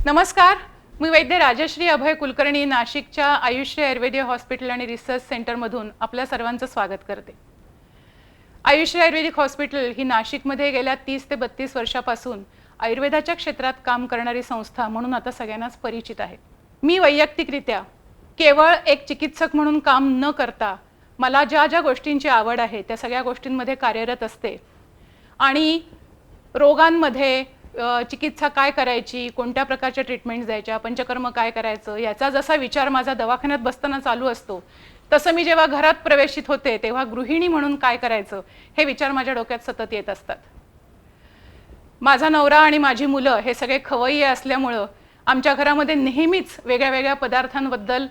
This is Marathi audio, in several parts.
नमस्कार, मी वैद्य राजश्री अभय कुलकर्णी नाशिकच्या आयुष्य आयुर्वेदिक हॉस्पिटल आणि रिसर्च सेंटरमधून आपल्या सर्वांचं स्वागत करते. आयुष्य आयुर्वेदिक हॉस्पिटल ही नाशिकमध्ये गेल्या 30 ते 32 वर्षापासून आयुर्वेदाच्या क्षेत्रात काम करणारी संस्था म्हणून आता सगळ्यांनाच परिचित आहे. मी वैयक्तिकरित्या केवळ एक चिकित्सक म्हणून काम न करता मला ज्या ज्या गोष्टींची आवड आहे त्या सगळ्या गोष्टींमध्ये कार्यरत असते आणि रोगांमध्ये चिकित्सा काय करायची, कोणत्या प्रकारच्या ट्रीटमेंट्स द्यायच्या, पंचकर्म काय करायचं याचा जसा विचार माझा दवाखान्यात बसताना चालू असतो, तसं मी जेव्हा घरात प्रवेशित होते तेव्हा गृहिणी म्हणून काय करायचं हे विचार माझ्या डोक्यात सतत येत असतात. माझा नवरा आणि माझी मुलं हे सगळे खवय्ये असल्यामुळं आमच्या घरामध्ये नेहमीच वेगळ्या वेगळ्या पदार्थांबद्दल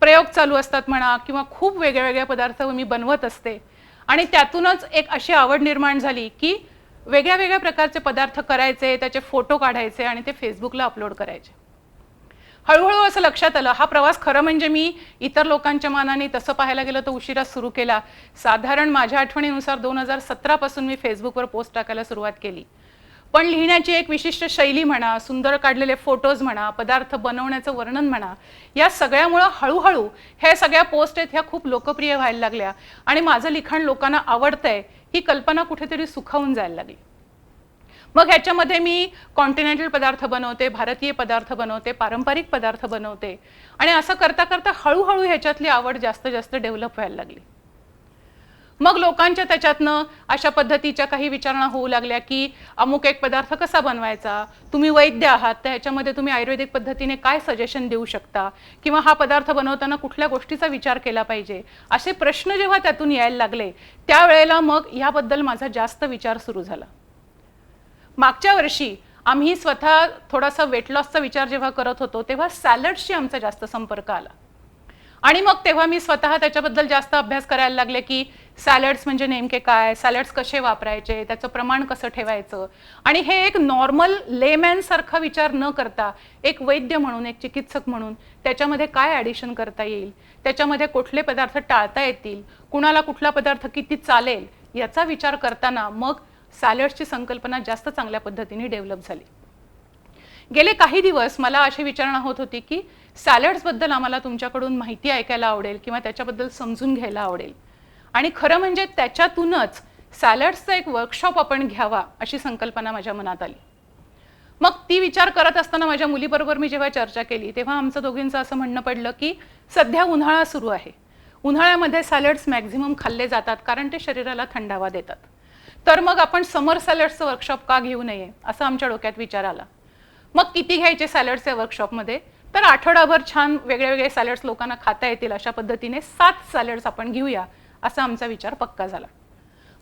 प्रयोग चालू असतात म्हणा, किंवा खूप वेगळ्या वेगळ्या पदार्थ मी बनवत असते आणि त्यातूनच एक अशी आवड निर्माण झाली की वेगळ्या वेगळ्या प्रकारचे पदार्थ करायचे, त्याचे फोटो काढायचे आणि ते फेसबुकला अपलोड करायचे. हळूहळू असं लक्षात आलं, हा प्रवास खरं म्हणजे मी इतर लोकांच्या मानाने तसं पाहायला गेलं तर उशिरा सुरू केला. साधारण माझ्या आठवणीनुसार 2017 पासून मी फेसबुकवर पोस्ट टाकायला सुरुवात केली. पण लिहिण्याची एक विशिष्ट शैली म्हणा, सुंदर काढलेले फोटोज म्हणा, पदार्थ बनवण्याचं वर्णन म्हणा, या सगळ्यामुळं हळूहळू हे सगळ्या पोस्ट आहेत ह्या खूप लोकप्रिय व्हायला लागल्या आणि माझं लिखाण लोकांना आवडतंय ही कल्पना कुठेतरी सुखावून जायला लागली. मग ह्याच्यामध्ये मी कॉन्टिनेंटल पदार्थ बनवते, भारतीय पदार्थ बनवते, पारंपरिक पदार्थ बनवते आणि असं करता करता हळूहळू ह्याच्यातली आवड जास्त जास्त डेव्हलप व्हायला लागली. मग लोकांच्या त्याच्यातनं अशा पद्धतीच्या काही विचारणा होऊ लागल्या की अमुक एक पदार्थ कसा बनवायचा, तुम्ही वैद्य आहात तर ह्याच्यामध्ये तुम्ही आयुर्वेदिक पद्धतीने काय सजेशन देऊ शकता, किंवा हा पदार्थ बनवताना कुठल्या गोष्टीचा विचार केला पाहिजे, असे प्रश्न जेव्हा त्यातून यायला लागले त्यावेळेला मग ह्याबद्दल माझा जास्त विचार सुरू झाला. मागच्या वर्षी आम्ही स्वतः थोडासा वेट लॉसचा विचार जेव्हा करत होतो तेव्हा सॅलड्सशी आमचा जास्त संपर्क आला आणि मग तेव्हा मी स्वतः त्याच्याबद्दल जास्त अभ्यास करायला लागले की सॅलड्स म्हणजे नेमके काय, सॅलड्स कसे वापरायचे, त्याचं प्रमाण कसं ठेवायचं. आणि हे एक नॉर्मल लेमॅन सारखा विचार न करता एक वैद्य म्हणून, एक चिकित्सक म्हणून त्याच्यामध्ये काय ॲडिशन करता येईल, त्याच्यामध्ये कुठले पदार्थ टाळता येतील, कुणाला कुठला पदार्थ किती चालेल याचा विचार करताना मग सॅलड्सची संकल्पना जास्त चांगल्या पद्धतीने डेव्हलप झाली. गेले काही दिवस मला अशी विचारणा होत होती की सॅलड्सबद्दल आम्हाला तुमच्याकडून माहिती ऐकायला आवडेल किंवा त्याच्याबद्दल समजून घ्यायला आवडेल आणि खरं म्हणजे त्याच्यातूनच सॅलड्सचा एक वर्कशॉप आपण घ्यावा अशी संकल्पना माझ्या मनात आली. मग ती विचार करत असताना माझ्या मुलीबरोबर मी जेव्हा चर्चा केली तेव्हा आमचं दोघींचं असं म्हणणं पडलं की सध्या उन्हाळा सुरू आहे, उन्हाळ्यामध्ये सॅलड्स मॅक्झिमम खाल्ले जातात कारण ते शरीराला थंडावा देतात, तर मग आपण समर सॅलड्सचं वर्कशॉप का घेऊ नये असं आमच्या डोक्यात विचार आला. मग किती घ्यायचे सॅलड्सच्या वर्कशॉपमध्ये, तर आठवडाभर छान वेगळे वेगळे सॅलड्स लोकांना खाता येतील अशा पद्धतीने 7 सॅलड्स आपण घेऊया असा आमचा विचार पक्का झाला.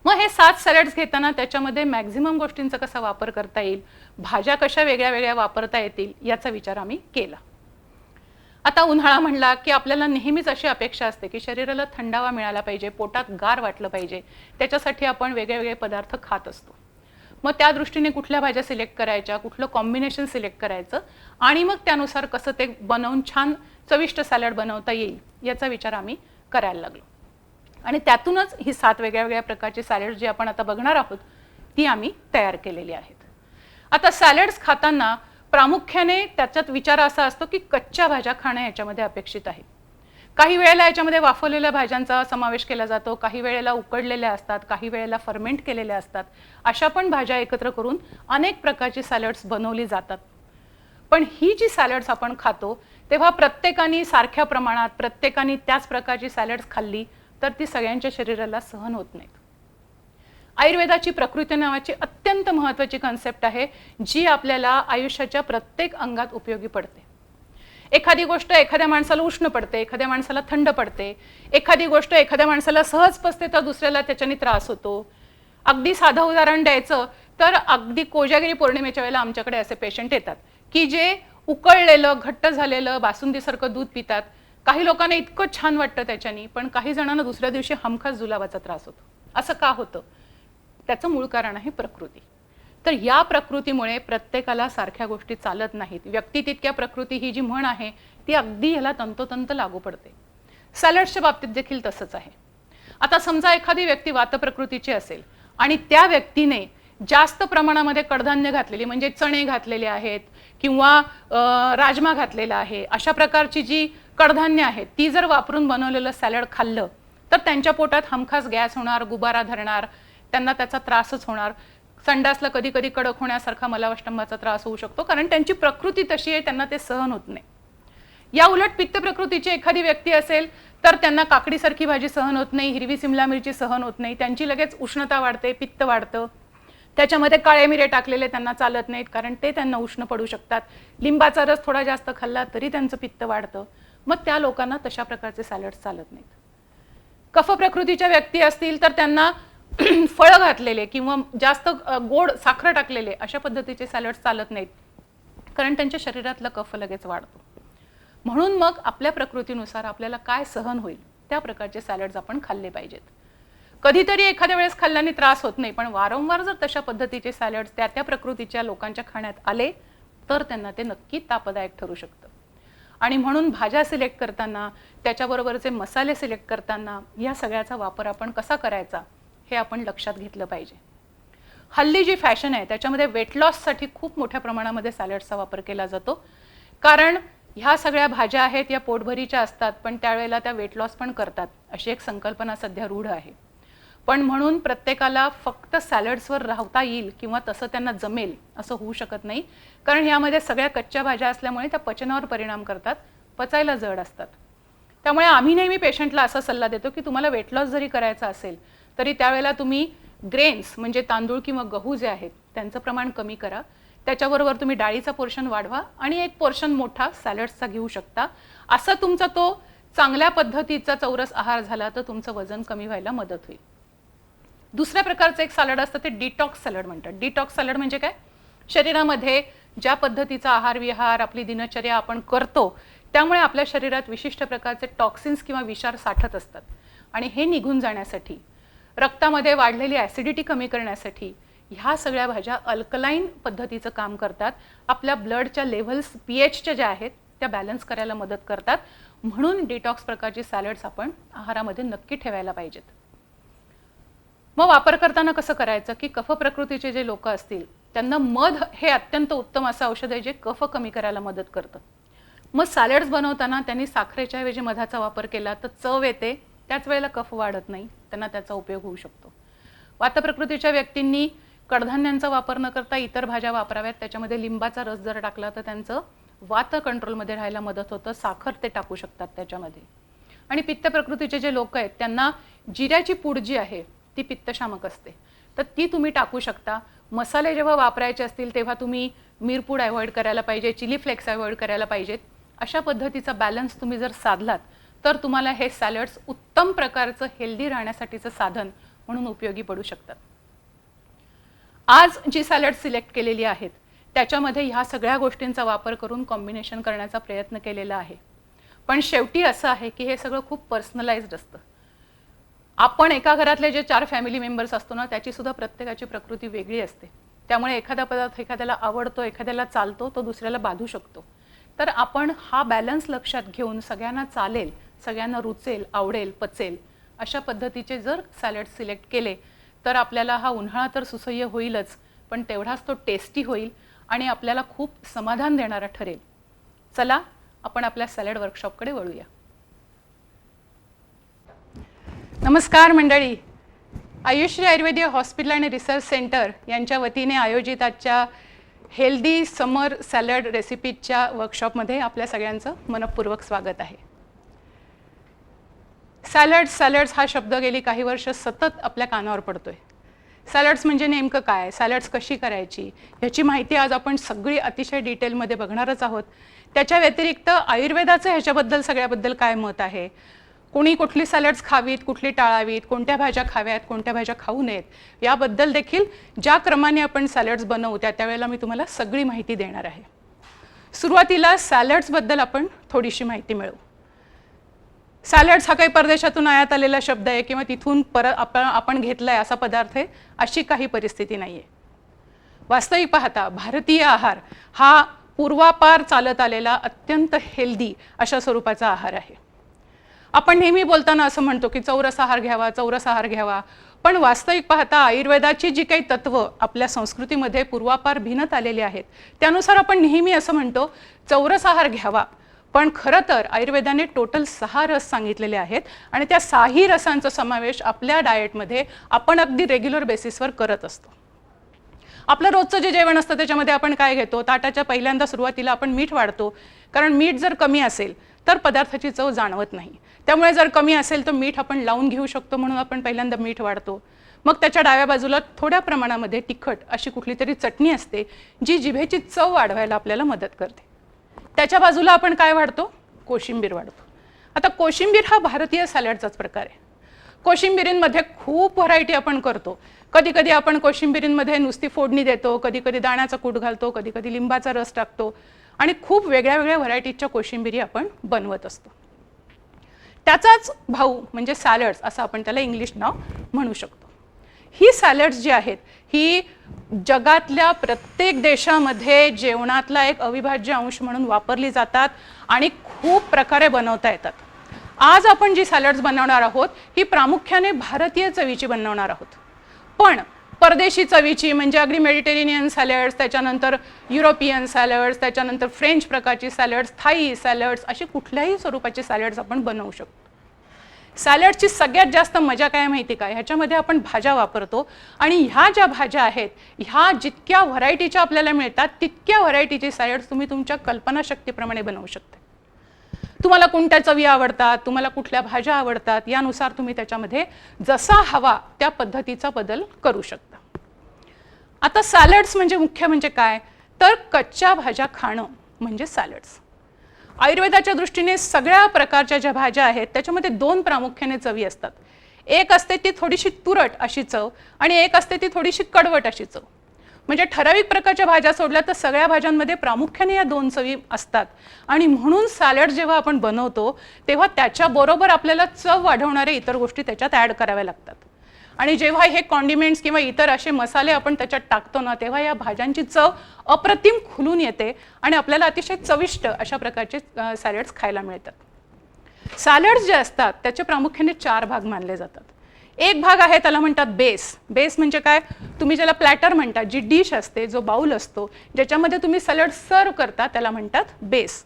मग हे 7 सॅलड्स घेताना त्याच्यामध्ये मॅक्झिमम गोष्टींचा कसा वापर करता येईल, भाज्या कशा वेगळ्या वेगळ्या वापरता येतील याचा विचार आम्ही केला. आता उन्हाळा म्हणला की आपल्याला नेहमीच अशी अपेक्षा असते की शरीराला थंडावा मिळाला पाहिजे, पोटात गार वाटलं पाहिजे, त्याच्यासाठी आपण वेगळे वेगळे पदार्थ खात असतो. मग त्या दृष्टीने कुठल्या भाज्या सिलेक्ट करायच्या, कुठलं कॉम्बिनेशन सिलेक्ट करायचं आणि मग त्यानुसार कसं ते बनवून छान चविष्ट सॅलड बनवता येईल याचा विचार आम्ही करायला लागलो आणि त्यातूनच ही 7 वेगळ्या वेगळ्या प्रकारची सॅलड्स जी आपण आता बघणार आहोत ती आम्ही तयार केलेली आहेत. आता सॅलड्स खाताना प्रामुख्याने त्याच्यात विचार असा असतो की कच्च्या भाज्या खाणं याच्यामध्ये अपेक्षित आहे. काही वेळेला याच्यामध्ये वाफवलेल्या भाज्यांचा समावेश केला जातो, काही वेळेला उकडलेल्या असतात, काही वेळेला फर्मेंट केलेल्या असतात. अशा पण भाज्या एकत्र करून अनेक प्रकारची सॅलड्स बनवली जातात. पण ही जी सॅलड्स आपण खातो तेव्हा प्रत्येकाने सारख्या प्रमाणात प्रत्येकाने त्याच प्रकारची सॅलड्स खाल्ली तर ती सगळ्यांच्या शरीराला सहन होत नाहीत. आयुर्वेदाची प्रकृती नावाची अत्यंत महत्त्वाची कन्सेप्ट आहे जी आपल्याला आयुष्याच्या प्रत्येक अंगात उपयोगी पडते. एखादी गोष्ट एखाद्या माणसाला उष्ण पडते, एखाद्या माणसाला थंड पडते, एखादी गोष्ट एखाद्या माणसाला सहज पचते तर दुसऱ्याला त्याच्याने त्रास होतो. अगदी साधं उदाहरण द्यायचं तर अगदी कोजागिरी पौर्णिमेच्या वेळेला आमच्याकडे असे पेशंट येतात की जे उकळलेलं घट्ट झालेलं बासुंदीसारखं दूध पितात. काही लोकांना इतकं छान वाटतं त्याच्यानी, पण काही जणांना दुसऱ्या दिवशी हमखास जुलाबाचा त्रास होतो. असं का होतं? त्याचं मूळ कारण आहे प्रकृती. तर या प्रकृतीमुळे प्रत्येकाला सारख्या गोष्टी चालत नाहीत. व्यक्ती तितक्या प्रकृती ही जी म्हण आहे ती अगदी ह्याला तंतोतंत लागू पडते. सॅलड्सच्या बाबतीत देखील तसंच आहे. आता समजा एखादी व्यक्ती वात प्रकृतीची असेल आणि त्या व्यक्तीने जास्त प्रमाणामध्ये कडधान्य घातलेली म्हणजे चणे घातलेले आहेत किंवा राजमा घातलेला आहे, अशा प्रकारची जी कडधान्य आहेत ती जर वापरून बनवलेलं सॅलड खाल्लं तर त्यांच्या पोटात हमखास गॅस होणार, गुबारा धरणार, त्यांना त्याचा त्रासच होणार. संडासला कधी कधी कडक होण्यासारखा मलावष्टंभाचा त्रास होऊ शकतो, कारण त्यांची प्रकृती तशी आहे, त्यांना ते सहन होत नाही. या उलट पित्त प्रकृतीची एखादी व्यक्ती असेल तर त्यांना काकडीसारखी भाजी सहन होत नाही, हिरवी सिमला मिरची सहन होत नाही, त्यांची लगेच उष्णता वाढते, पित्त वाढतं. त्याच्यामध्ये काळे मिरे टाकलेले त्यांना चालत नाहीत, कारण ते त्यांना उष्ण पडू शकतात. लिंबाचा रस थोडा जास्त खाल्ला तरी त्यांचं पित्त वाढतं. मग त्या लोकांना तशा प्रकारचे सॅलड्स चालत नाहीत. कफ प्रकृतीच्या व्यक्ती असतील तर त्यांना फळं घातलेले किंवा जास्त गोड साखर टाकलेले अशा पद्धतीचे सॅलड्स चालत नाहीत, कारण त्यांच्या शरीरातला कफ लगेच वाढतो. म्हणून मग आपल्या प्रकृतीनुसार आपल्याला काय सहन होईल त्या प्रकारचे सॅलड्स आपण खाल्ले पाहिजेत. कधीतरी एखाद्या वेळेस खाल्ल्याने त्रास होत नाही, पण वारंवार जर तशा पद्धतीचे सॅलड्स त्या त्या प्रकृतीच्या लोकांच्या खाण्यात आले तर त्यांना ते नक्की तापदायक ठरू शकतं. आणि म्हणून भाज्या सिलेक्ट करताना, त्याच्याबरोबरचे मसाले सिलेक्ट करताना या सगळ्याचा वापर आपण कसा करायचा हे आपण लक्षात घेतलं पाहिजे. हल्ली जी फॅशन आहे त्याच्यामध्ये वेट लॉससाठी खूप मोठ्या प्रमाणामध्ये सॅलड्सचा वापर केला जातो, कारण ह्या सगळ्या भाज्या आहेत या पोटभरीच्या असतात, पण त्यावेळेला त्या वेट लॉस पण करतात अशी एक संकल्पना सध्या रूढ आहे. पण म्हणून प्रत्येकाला फक्त सॅलड्सवर राहता येईल किंवा तसं त्यांना जमेल असं होऊ शकत नाही, कारण ह्यामध्ये सगळ्या कच्च्या भाज्या असल्यामुळे त्या पचनावर परिणाम करतात, पचायला जड असतात. त्यामुळे आम्ही नेहमी पेशंटला असा सल्ला देतो की तुम्हाला वेट लॉस जरी करायचा असेल तरी त्यावेळेला तुम्ही ग्रेन्स म्हणजे तांदूळ किंवा गहू जे आहेत त्यांचं प्रमाण कमी करा, त्याच्याबरोबर तुम्ही डाळीचा पोर्शन वाढवा आणि एक पोर्शन मोठा सॅलड्सचा घेऊ शकता. असं तुमचा तो चांगल्या पद्धतीचा चौरस आहार झाला तर तुमचं वजन कमी व्हायला मदत होईल. दुसऱ्या प्रकारचं एक सॅलड असतं ते डिटॉक्स सॅलड म्हणतात. डिटॉक्स सॅलड म्हणजे काय? शरीरामध्ये ज्या पद्धतीचा आहार विहार आपली दिनचर्या आपण करतो त्यामुळे आपल्या शरीरात विशिष्ट प्रकारचे टॉक्सिन्स किंवा विषार साठत असतात, आणि हे निघून जाण्यासाठी, रक्तामध्ये वाढलेली ॲसिडिटी कमी करण्यासाठी ह्या सगळ्या भाज्या अल्कलाईन पद्धतीचं काम करतात. आपल्या ब्लडच्या लेव्हल्स pHच्या ज्या आहेत त्या बॅलन्स करायला मदत करतात. म्हणून डिटॉक्स प्रकारची सॅलड्स आपण आहारामध्ये नक्की ठेवायला पाहिजेत. मग वापर करताना कसं करायचं की कफ प्रकृतीचे जे लोक असतील त्यांना मध हे अत्यंत उत्तम असं औषध आहे जे कफ कमी करायला मदत करतं. मग सॅलड्स बनवताना त्यांनी साखरेच्या ऐवजी मधाचा वापर केला तर चव येते, त्याच वेळेला कफ वाढत नाही, त्यांना त्याचा उपयोग होऊ शकतो. वात प्रकृतीच्या व्यक्तींनी कडधान्यांचा वापर न करता इतर भाज्या वापराव्यात, त्याच्यामध्ये लिंबाचा रस जर टाकला तर त्यांचं वात कंट्रोलमध्ये राहायला मदत होतं, साखर ते टाकू शकतात त्याच्यामध्ये. आणि पित्त प्रकृतीचे जे लोक आहेत त्यांना जिऱ्याची पूड जी आहे ती पित्तशामक असते, तर ती तुम्ही टाकू शकता. मसाले जेव्हा वापरायचे असतील तेव्हा तुम्ही मिरपूड अवॉइड करायला पाहिजे, चिली फ्लेक्स अवॉइड करायला पाहिजेत. अशा पद्धतीचा बॅलन्स तुम्ही जर साधलात तर तुम्हाला हे सॅलड्स उत्तम प्रकारचं हेल्दी राहण्यासाठीचं साधन म्हणून उपयोगी पडू शकतात. आज जी सॅलड सिलेक्ट केलेली आहेत त्याच्यामध्ये ह्या सगळ्या गोष्टींचा वापर करून कॉम्बिनेशन करण्याचा प्रयत्न केलेला आहे. पण शेवटी असं आहे की हे सगळं खूप पर्सनलाइज्ड असतं. आपण एका घरातले जे 4 फॅमिली मेंबर्स असतो ना त्याची सुद्धा प्रत्येकाची प्रकृती वेगळी असते. त्यामुळे एखादा पदार्थ एखाद्याला आवडतो, एखाद्याला चालतो, तो दुसऱ्याला बाधू शकतो. तर आपण हा बॅलन्स लक्षात घेऊन सगळ्यांना चालेल, सगळ्यांना रुचेल, आवडेल, पचेल अशा पद्धतीचे जर सॅलड सिलेक्ट केले तर आपल्याला हा उन्हाळा तर सुसह्य होईलच, पण तेवढाच तो टेस्टी होईल आणि आपल्याला खूप समाधान देणारा ठरेल. चला आपण आपल्या सॅलड वर्कशॉपकडे वळूया. नमस्कार मंडळी, आयुश्री आयुर्वेदिक हॉस्पिटल आणि रिसर्च सेंटर यांच्या वतीने आयोजित आजच्या हेल्दी समर सॅलड रेसिपीच्या वर्कशॉपमध्ये आपल्या सगळ्यांचं मनपूर्वक स्वागत आहे. सॅलड्स हा शब्द गेली काही वर्ष सतत आपल्या कानावर पडतोय. सॅलड्स म्हणजे नेमकं काय, सॅलड्स कशी करायची ह्याची माहिती आज आपण सगळी अतिशय डिटेलमध्ये बघणारच आहोत. त्याच्या व्यतिरिक्त आयुर्वेदाचं ह्याच्याबद्दल सगळ्याबद्दल काय मत आहे, कोणी कुठली सॅलड्स खावीत, कुठली टाळावीत, कोणत्या भाज्या खाव्यात, कोणत्या भाज्या खाऊ नयेत, याबद्दल देखील ज्या क्रमाने आपण सॅलड्स बनवू त्यावेळेला मी तुम्हाला सगळी माहिती देणार आहे. सुरुवातीला सॅलड्सबद्दल आपण थोडीशी माहिती मिळवू. सॅलड्स हा काही परदेशातून आयात आलेला शब्द आहे किंवा तिथून परत आपण घेतलाय असा पदार्थ आहे अशी काही परिस्थिती नाही आहे. वास्तविक पाहता भारतीय आहार हा पूर्वापार चालत आलेला अत्यंत हेल्दी अशा स्वरूपाचा आहार आहे. आपण नेहमी बोलताना असं म्हणतो की चौरस आहार घ्यावा, चौरस आहार घ्यावा, पण वास्तविक पाहता आयुर्वेदाची जी काही तत्व आपल्या संस्कृतीमध्ये पूर्वापार भिनत आलेली आहेत त्यानुसार आपण नेहमी असं म्हणतो चौरस आहार घ्यावा, पण खरं तर आयुर्वेदाने टोटल 6 रस सांगितलेले आहेत आणि त्या 6ही रसांचा समावेश आपल्या डाएटमध्ये आपण अगदी रेग्युलर बेसिसवर करत असतो. आपलं रोजचं जे जेवण असतं त्याच्यामध्ये आपण काय घेतो, ताटाच्या पहिल्यांदा सुरुवातीला आपण मीठ वाढतो, कारण मीठ जर कमी असेल तर पदार्थाची चव जाणवत नाही. त्यामुळे जर कमी असेल तर मीठ आपण लावून घेऊ शकतो म्हणून आपण पहिल्यांदा मीठ वाढतो. मग त्याच्या डाव्या बाजूला थोड्या प्रमाणामध्ये तिखट अशी कुठली तरी चटणी असते जी जिभेची चव वाढवायला आपल्याला मदत करते. त्याच्या बाजूला आपण काय वाढतो, कोशिंबीर वाढतो. आता कोशिंबीर हा भारतीय सॅलडचाच प्रकार आहे. कोशिंबिरींमध्ये खूप व्हरायटी आपण करतो. कधी कधी आपण कोशिंबिरींमध्ये नुसती फोडणी देतो, कधी कधी दाण्याचा कूट घालतो, कधी कधी लिंबाचा रस टाकतो आणि खूप वेगळ्या वेगळ्या व्हरायटीच्या कोशिंबिरी आपण बनवत असतो. त्याचाच भाऊ म्हणजे सॅलड्स असं आपण त्याला इंग्लिश नाव म्हणू शकतो. ही सॅलड्स जी आहेत ही जगातल्या प्रत्येक देशामध्ये जेवणातला एक अविभाज्य अंश म्हणून वापरली जातात आणि खूप प्रकारे बनवता येतात. आज आपण जी सॅलड्स बनवणार आहोत ही प्रामुख्याने भारतीय चवीची बनवणार आहोत, पण परदेशी चवीची म्हणजे अगदी मेडिटेरेनियन सॅलड्स, त्याच्यानंतर युरोपियन सॅलड्स, त्याच्यानंतर फ्रेंच प्रकारची सॅलड्स, थाई सॅलड्स, अशी कुठल्याही स्वरूपाची सॅलड्स आपण बनवू शकतो. सॅलडची सगळ्यात जास्त मजा काय माहिती काय, ह्याच्यामध्ये आपण भाज्या वापरतो आणि ह्या ज्या भाज्या आहेत ह्या जितक्या व्हरायटीच्या आपल्याला मिळतात तितक्या व्हरायटीची सॅलड्स तुम्ही तुमच्या कल्पनाशक्तीप्रमाणे बनवू शकता. तुम्हाला कोणत्या चवी आवडतात, तुम्हाला कुठल्या भाज्या आवडतात, यानुसार तुम्ही त्याच्यामध्ये जसा हवा त्या पद्धतीचा बदल करू शकता. आता सॅलड्स म्हणजे मुख्य म्हणजे काय तर कच्च्या भाज्या खाणं म्हणजे सॅलड्स. आयुर्वेदाच्या दृष्टीने सगळ्या प्रकारच्या ज्या भाज्या आहेत त्याच्यामध्ये 2 प्रामुख्याने चवी असतात. एक असते ती थोडीशी तुरट अशी चव आणि एक असते ती थोडीशी कडवट अशी चव. म्हणजे ठराविक प्रकारच्या भाज्या सोडल्या तर सगळ्या भाज्यांमध्ये प्रामुख्याने या 2 चवी असतात आणि म्हणून सॅलड जेव्हा आपण बनवतो तेव्हा त्याच्याबरोबर आपल्याला चव वाढवणारे इतर गोष्टी त्याच्यात ॲड कराव्या लागतात. आणि जेव्हा हे कॉन्डिमेंट्स किंवा इतर असे मसाले आपण त्याच्यात टाकतो ना तेव्हा या भाज्यांची चव अप्रतिम खुलून येते आणि आपल्याला अतिशय चविष्ट अशा प्रकारचे सॅलड्स खायला मिळतात. सॅलड्स जे असतात त्याचे प्रामुख्याने 4 भाग मानले जातात. एक भाग आहे त्याला म्हणतात बेस. बेस म्हणजे काय, तुम्ही ज्याला प्लॅटर म्हणतात, जी डिश असते, जो बाउल असतो ज्याच्यामध्ये तुम्ही सॅलड सर्व करता त्याला म्हणतात बेस.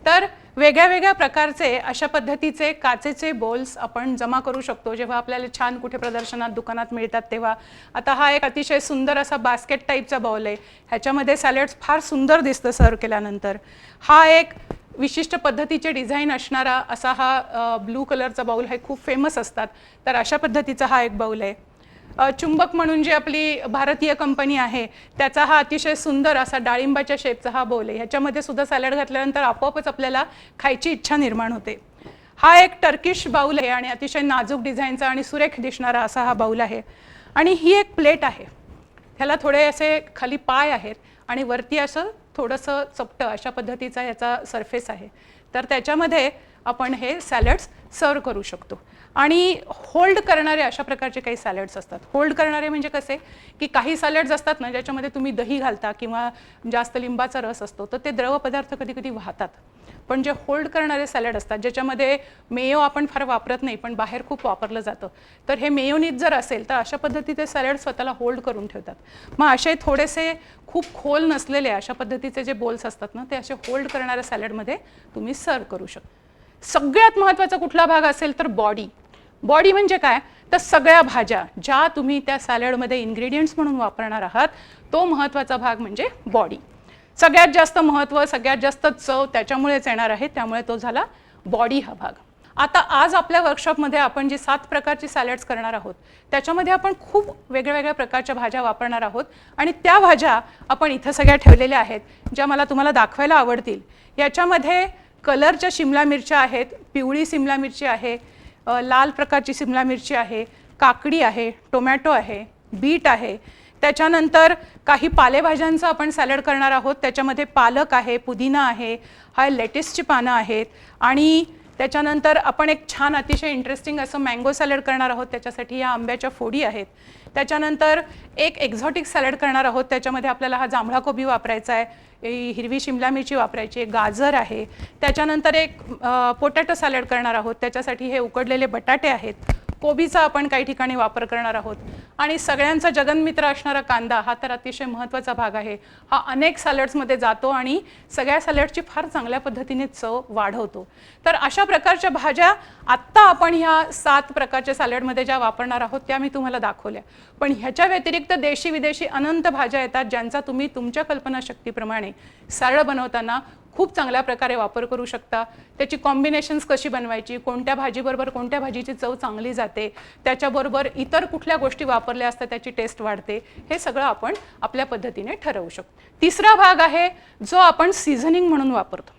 तर वेगळ्या वेगळ्या प्रकारचे अशा पद्धतीचे काचेचे बोल्स आपण जमा करू शकतो जेव्हा आपल्याला छान कुठे प्रदर्शनात दुकानात मिळतात तेव्हा. आता हा एक अतिशय सुंदर असा बास्केट टाईपचा बाउल आहे, ह्याच्यामध्ये सॅलड्स फार सुंदर दिसतं सर्व केल्यानंतर. हा एक विशिष्ट पद्धतीचे डिझाईन असणारा असा हा ब्लू कलरचा बाउल आहे, खूप फेमस असतात. तर अशा पद्धतीचा हा एक बाउल आहे. चुंबक म्हणून जी आपली भारतीय कंपनी आहे त्याचा हा अतिशय सुंदर असा डाळिंबाच्या शेपचा हा बाउल आहे. ह्याच्यामध्ये सुद्धा सॅलड घातल्यानंतर आपोआपच आपल्याला खायची इच्छा निर्माण होते. हा एक टर्किश बाउल आहे आणि अतिशय नाजूक डिझाईनचा आणि सुरेख दिसणारा असा हा बाउल आहे. आणि ही एक प्लेट आहे, ह्याला थोडे असे खाली पाय आहेत आणि वरती असं थोडंसं चपटं अशा पद्धतीचा याचा सरफेस आहे. तर त्याच्यामध्ये आपण हे सॅलड्स सर्व करू शकतो. आणि होल्ड करणारे अशा प्रकारचे काही सॅलड्स असतात. होल्ड करणारे म्हणजे कसे की काही सॅलड्स असतात ना ज्याच्यामध्ये तुम्ही दही घालता किंवा जास्त लिंबाचा रस असतो तर ते द्रव पदार्थ कधी कधी वाहतात. पण जे होल्ड करणारे सॅलड असतात ज्याच्यामध्ये मेयो आपण फार वापरत नाही पण बाहेर खूप वापरलं जातं, तर हे मेयोनीज जर असेल तर अशा पद्धतीचे सॅलड स्वतःला होल्ड करून ठेवतात. मग असे थोडेसे खूप खोल नसलेले अशा पद्धतीचे जे बोल्स असतात ना ते असे होल्ड करणाऱ्या सॅलडमध्ये तुम्ही सर्व करू शकता. सगळ्यात महत्त्वाचा कुठला भाग असेल तर बॉडी. बॉडी म्हणजे काय तर सगळ्या भाज्या ज्या तुम्ही त्या सॅलडमध्ये इन्ग्रेडियंट्स म्हणून वापरणार आहात तो महत्त्वाचा भाग म्हणजे बॉडी. सगळ्यात जास्त महत्त्व, सगळ्यात जास्त चव त्याच्यामुळेच येणार आहे, त्यामुळे तो झाला बॉडी हा भाग. आता आज आपल्या वर्कशॉपमध्ये आपण जी 7 प्रकारची सॅलड्स करणार आहोत त्याच्यामध्ये आपण खूप वेगळ्या प्रकारच्या भाज्या वापरणार आहोत आणि त्या भाज्या आपण इथं सगळ्या ठेवलेल्या आहेत ज्या मला तुम्हाला दाखवायला आवडतील. याच्यामध्ये कलरच्या शिमला मिरच्या आहेत, पिवळी शिमला मिरची आहे, लाल प्रकारची शिमला मिरची आहे, काकडी आहे, टोमॅटो आहे, बीट आहे. त्याच्यानंतर काही पालेभाज्यांचं आपण सॅलड करणार आहोत, त्याच्यामध्ये पालक आहे, पुदिना आहे, हा लेटेसची पानं आहेत आणि त्याच्यानंतर आपण एक छान अतिशय इंटरेस्टिंग असं मँगो सॅलड करणार आहोत, त्याच्यासाठी या आंब्याच्या फोडी आहेत. त्याच्यानंतर एक एक्झॉटिक सॅलड करणार आहोत, त्याच्यामध्ये आपल्याला हा जांभळा कोबी वापरायचा आहे, हिरवी शिमला मिरची वापरायची आहे, गाजर आहे. त्याच्यानंतर एक पोटॅटो सॅलड करणार आहोत, त्याच्यासाठी हे उकडलेले बटाटे आहेत, कोबीचा आपण काही ठिकाणी वापर करणार आहोत. आणि सगळ्यांचा जगन्मित्र असणारा कांदा हा तर अतिशय महत्त्वाचा भाग आहे. हा अनेक सॅलड्समध्ये जातो आणि सगळ्या सॅलडची फार चांगल्या पद्धतीने चव वाढवतो. तर अशा प्रकारच्या भाज्या आत्ता आपण ह्या 7 प्रकारच्या सॅलडमध्ये ज्या वापरणार आहोत त्या मी तुम्हाला दाखवल्या. पण ह्याच्या व्यतिरिक्त देशी विदेशी अनंत भाज्या येतात, ज्यांचा तुम्ही तुमच्या कल्पनाशक्तीप्रमाणे सॅलड बनवताना खूप चांगल्या प्रकारे वापर करू शकता. त्याची कॉम्बिनेशन्स कशी बनवायची, कोणत्या भाजीबरोबर कोणत्या भाजीची चव चांगली जाते, त्याच्याबरोबर इतर कुठल्या गोष्टी वापरल्या असतात त्याची टेस्ट वाढते, हे सगळं आपण आपल्या पद्धतीने ठरवू शकतो. तिसरा भाग आहे जो आपण सीझनिंग म्हणून वापरतो.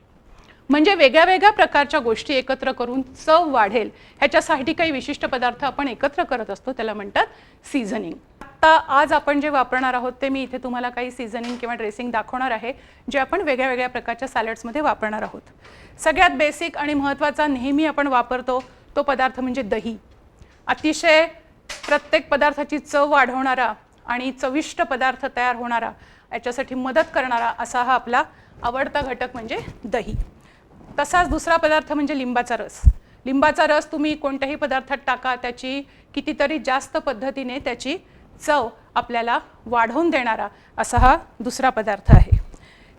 म्हणजे वेगळ्या वेगळ्या प्रकारच्या गोष्टी एकत्र करून चव वाढेल ह्याच्यासाठी काही विशिष्ट पदार्थ आपण एकत्र करत असतो, त्याला म्हणतात सीझनिंग. आता आज आपण जे वापरणार आहोत ते मी इथे तुम्हाला काही सीझनिंग किंवा ड्रेसिंग दाखवणार आहे, जे आपण वेगळ्या वेगळ्या प्रकारच्या सॅलड्समध्ये वापरणार आहोत. सगळ्यात बेसिक आणि महत्त्वाचा नेहमी आपण वापरतो तो पदार्थ म्हणजे दही. अतिशय प्रत्येक पदार्थाची चव वाढवणारा आणि चविष्ट पदार्थ तयार होणारा, याच्यासाठी मदत करणारा असा हा आपला आवडता घटक म्हणजे दही. तसाच दुसरा पदार्थ म्हणजे लिंबाचा रस. लिंबाचा रस तुम्ही कोणत्याही पदार्थात टाका, त्याची कितीतरी जास्त पद्धतीने त्याची चव आपल्याला वाढवून देणारा असा हा दुसरा पदार्थ आहे.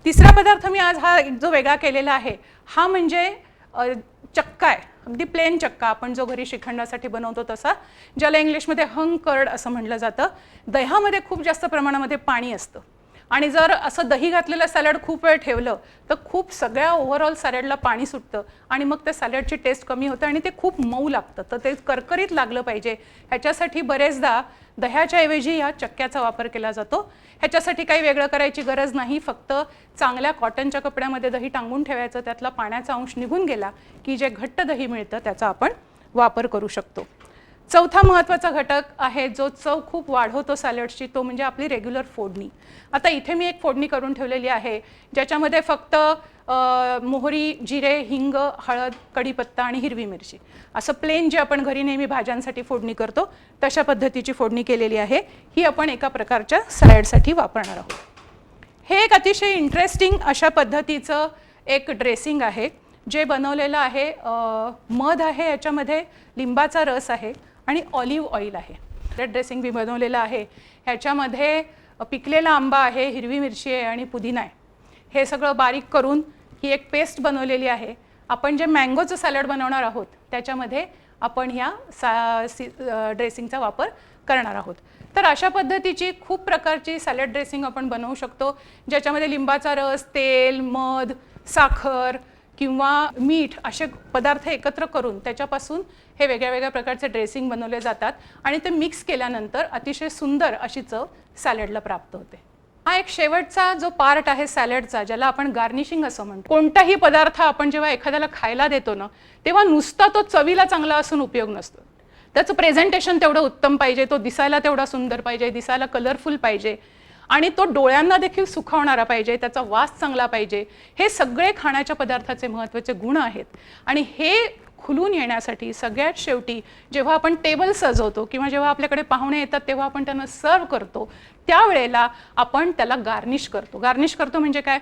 तिसरा पदार्थ मी आज हा जो वेगळा केलेला आहे हा म्हणजे चक्का आहे. अगदी प्लेन चक्का आपण जो घरी श्रीखंडासाठी बनवतो तसा, ज्याला इंग्लिशमध्ये हंग कर्ड असं म्हटलं जातं. दह्यामध्ये खूप जास्त प्रमाणामध्ये पाणी असतं आणि जर असं दही घातलेलं सॅलड खूप वेळ ठेवलं तर खूप सगळ्या ओव्हरऑल सॅलडला पाणी सुटतं आणि मग त्या सॅलडची टेस्ट कमी होते आणि ते खूप मऊ लागतं. तर ते करकरीत लागलं पाहिजे ह्याच्यासाठी बरेचदा दह्याच्या ऐवजी या चक्क्याचा वापर केला जातो. ह्याच्यासाठी काही वेगळं करायची गरज नाही, फक्त चांगल्या कॉटनच्या कपड्यामध्ये दही टांगून ठेवायचं, त्यातला पाण्याचा अंश निघून गेला की जे घट्ट दही मिळतं त्याचा आपण वापर करू शकतो. चौथा महत्त्वाचा घटक आहे जो चव खूप वाढवतो सॅलडची, तो म्हणजे आपली रेग्युलर फोडणी. आता इथे मी एक फोडणी करून ठेवलेली आहे ज्याच्यामध्ये फक्त मोहरी, जिरे, हिंग, हळद, कढीपत्ता आणि हिरवी मिरची असं प्लेन जे आपण घरी नेहमी भाज्यांसाठी फोडणी करतो तशा पद्धतीची फोडणी केलेली आहे. ही आपण एका प्रकारच्या सॅलडसाठी वापरणार आहोत. हे एक अतिशय इंटरेस्टिंग अशा पद्धतीचं एक ड्रेसिंग आहे जे बनवलेलं आहे. मध आहे, याच्यामध्ये लिंबाचा रस आहे आणि ऑलिव्ह ऑइल आहे. रेड ड्रेसिंग मी बनवलेलं आहे. ह्याच्यामध्ये पिकलेला आंबा आहे, हिरवी मिरची आहे आणि पुदिना आहे. हे सगळं बारीक करून ही एक पेस्ट बनवलेली आहे. आपण जे मँगोचं सॅलड बनवणार आहोत त्याच्यामध्ये आपण ह्या ड्रेसिंगचा वापर करणार आहोत. तर अशा पद्धतीची खूप प्रकारची सॅलड ड्रेसिंग आपण बनवू शकतो, ज्याच्यामध्ये लिंबाचा रस, तेल, मध, साखर किंवा मीठ असे पदार्थ एकत्र करून त्याच्यापासून हे वेगळ्या वेगळ्या प्रकारचे ड्रेसिंग बनवले जातात आणि ते मिक्स केल्यानंतर अतिशय सुंदर अशी चव सॅलडला प्राप्त होते. हा एक शेवटचा जो पार्ट आहे सॅलडचा, ज्याला आपण गार्निशिंग असं म्हणतो. कोणताही पदार्थ आपण जेव्हा एखाद्याला खायला देतो ना, तेव्हा नुसता तो चवीला चांगला असून उपयोग नसतो. त्याचं प्रेझेंटेशन तेवढं उत्तम पाहिजे, तो दिसायला तेवढा सुंदर पाहिजे, दिसायला कलरफुल पाहिजे आणि तो डोळ्यांना देखील सुखावणारा पाहिजे, त्याचा वास चांगला पाहिजे. हे सगळे खाण्याच्या पदार्थाचे महत्त्वाचे गुण आहेत आणि हे खुलून येण्यासाठी सगळ्यात शेवटी जेव्हा आपण टेबल सजवतो किंवा जेव्हा आपल्याकडे पाहुणे येतात तेव्हा आपण त्यांना सर्व करतो, त्यावेळेला आपण त्याला गार्निश करतो. गार्निश करतो म्हणजे काय,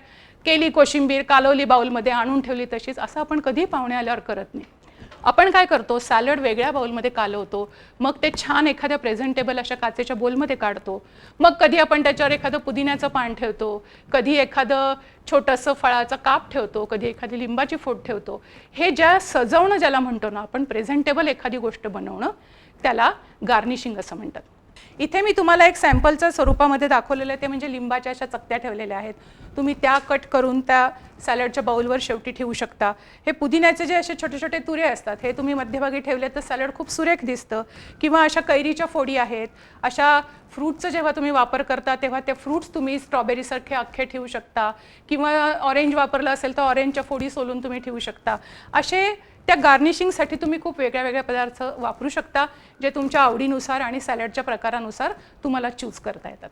केली कोशिंबीर कालवली बाउलमध्ये आणून ठेवली तशीच, असं आपण कधी पाहुणे आल्यावर करत नाही. आपण काय करतो, सॅलड वेगळ्या बाउलमध्ये कालवतो, मग ते छान एखाद्या प्रेझेंटेबल अशा काचेच्या बोलमध्ये काढतो. मग कधी आपण त्याच्यावर एखादं पुदिन्याचं पान ठेवतो, कधी एखादं छोटंसं फळाचं काप ठेवतो, कधी एखादी लिंबाची फोड ठेवतो. हे ज्या सजवणं ज्याला म्हणतो ना आपण, प्रेझेंटेबल एखादी गोष्ट बनवणं, त्याला गार्निशिंग असं म्हणतात. इथे मी तुम्हाला एक सॅम्पलच्या स्वरूपामध्ये दाखवलेलं आहे, ते म्हणजे लिंबाच्या अशा चकत्या ठेवलेल्या आहेत. तुम्ही त्या कट करून त्या सॅलडच्या बाउलवर शेवटी ठेवू शकता. हे पुदिन्याचे जे असे छोटे छोटे तुरे असतात हे तुम्ही मध्यभागी ठेवले तर सॅलड खूप सुरेख दिसतं. किंवा अशा कैरीच्या फोडी आहेत, अशा फ्रूटचं जेव्हा तुम्ही वापर करता तेव्हा ते फ्रूट्स तुम्ही स्ट्रॉबेरीसारखे अख्खे ठेवू शकता किंवा ऑरेंज वापरलं असेल तर ऑरेंजच्या फोडी सोलून तुम्ही ठेवू शकता. असे त्या गार्निशिंगसाठी तुम्ही खूप वेगळ्या वेगळ्या पदार्थ वापरू शकता, जे तुमच्या आवडीनुसार आणि सॅलडच्या प्रकारानुसार तुम्हाला चूज करता येतात.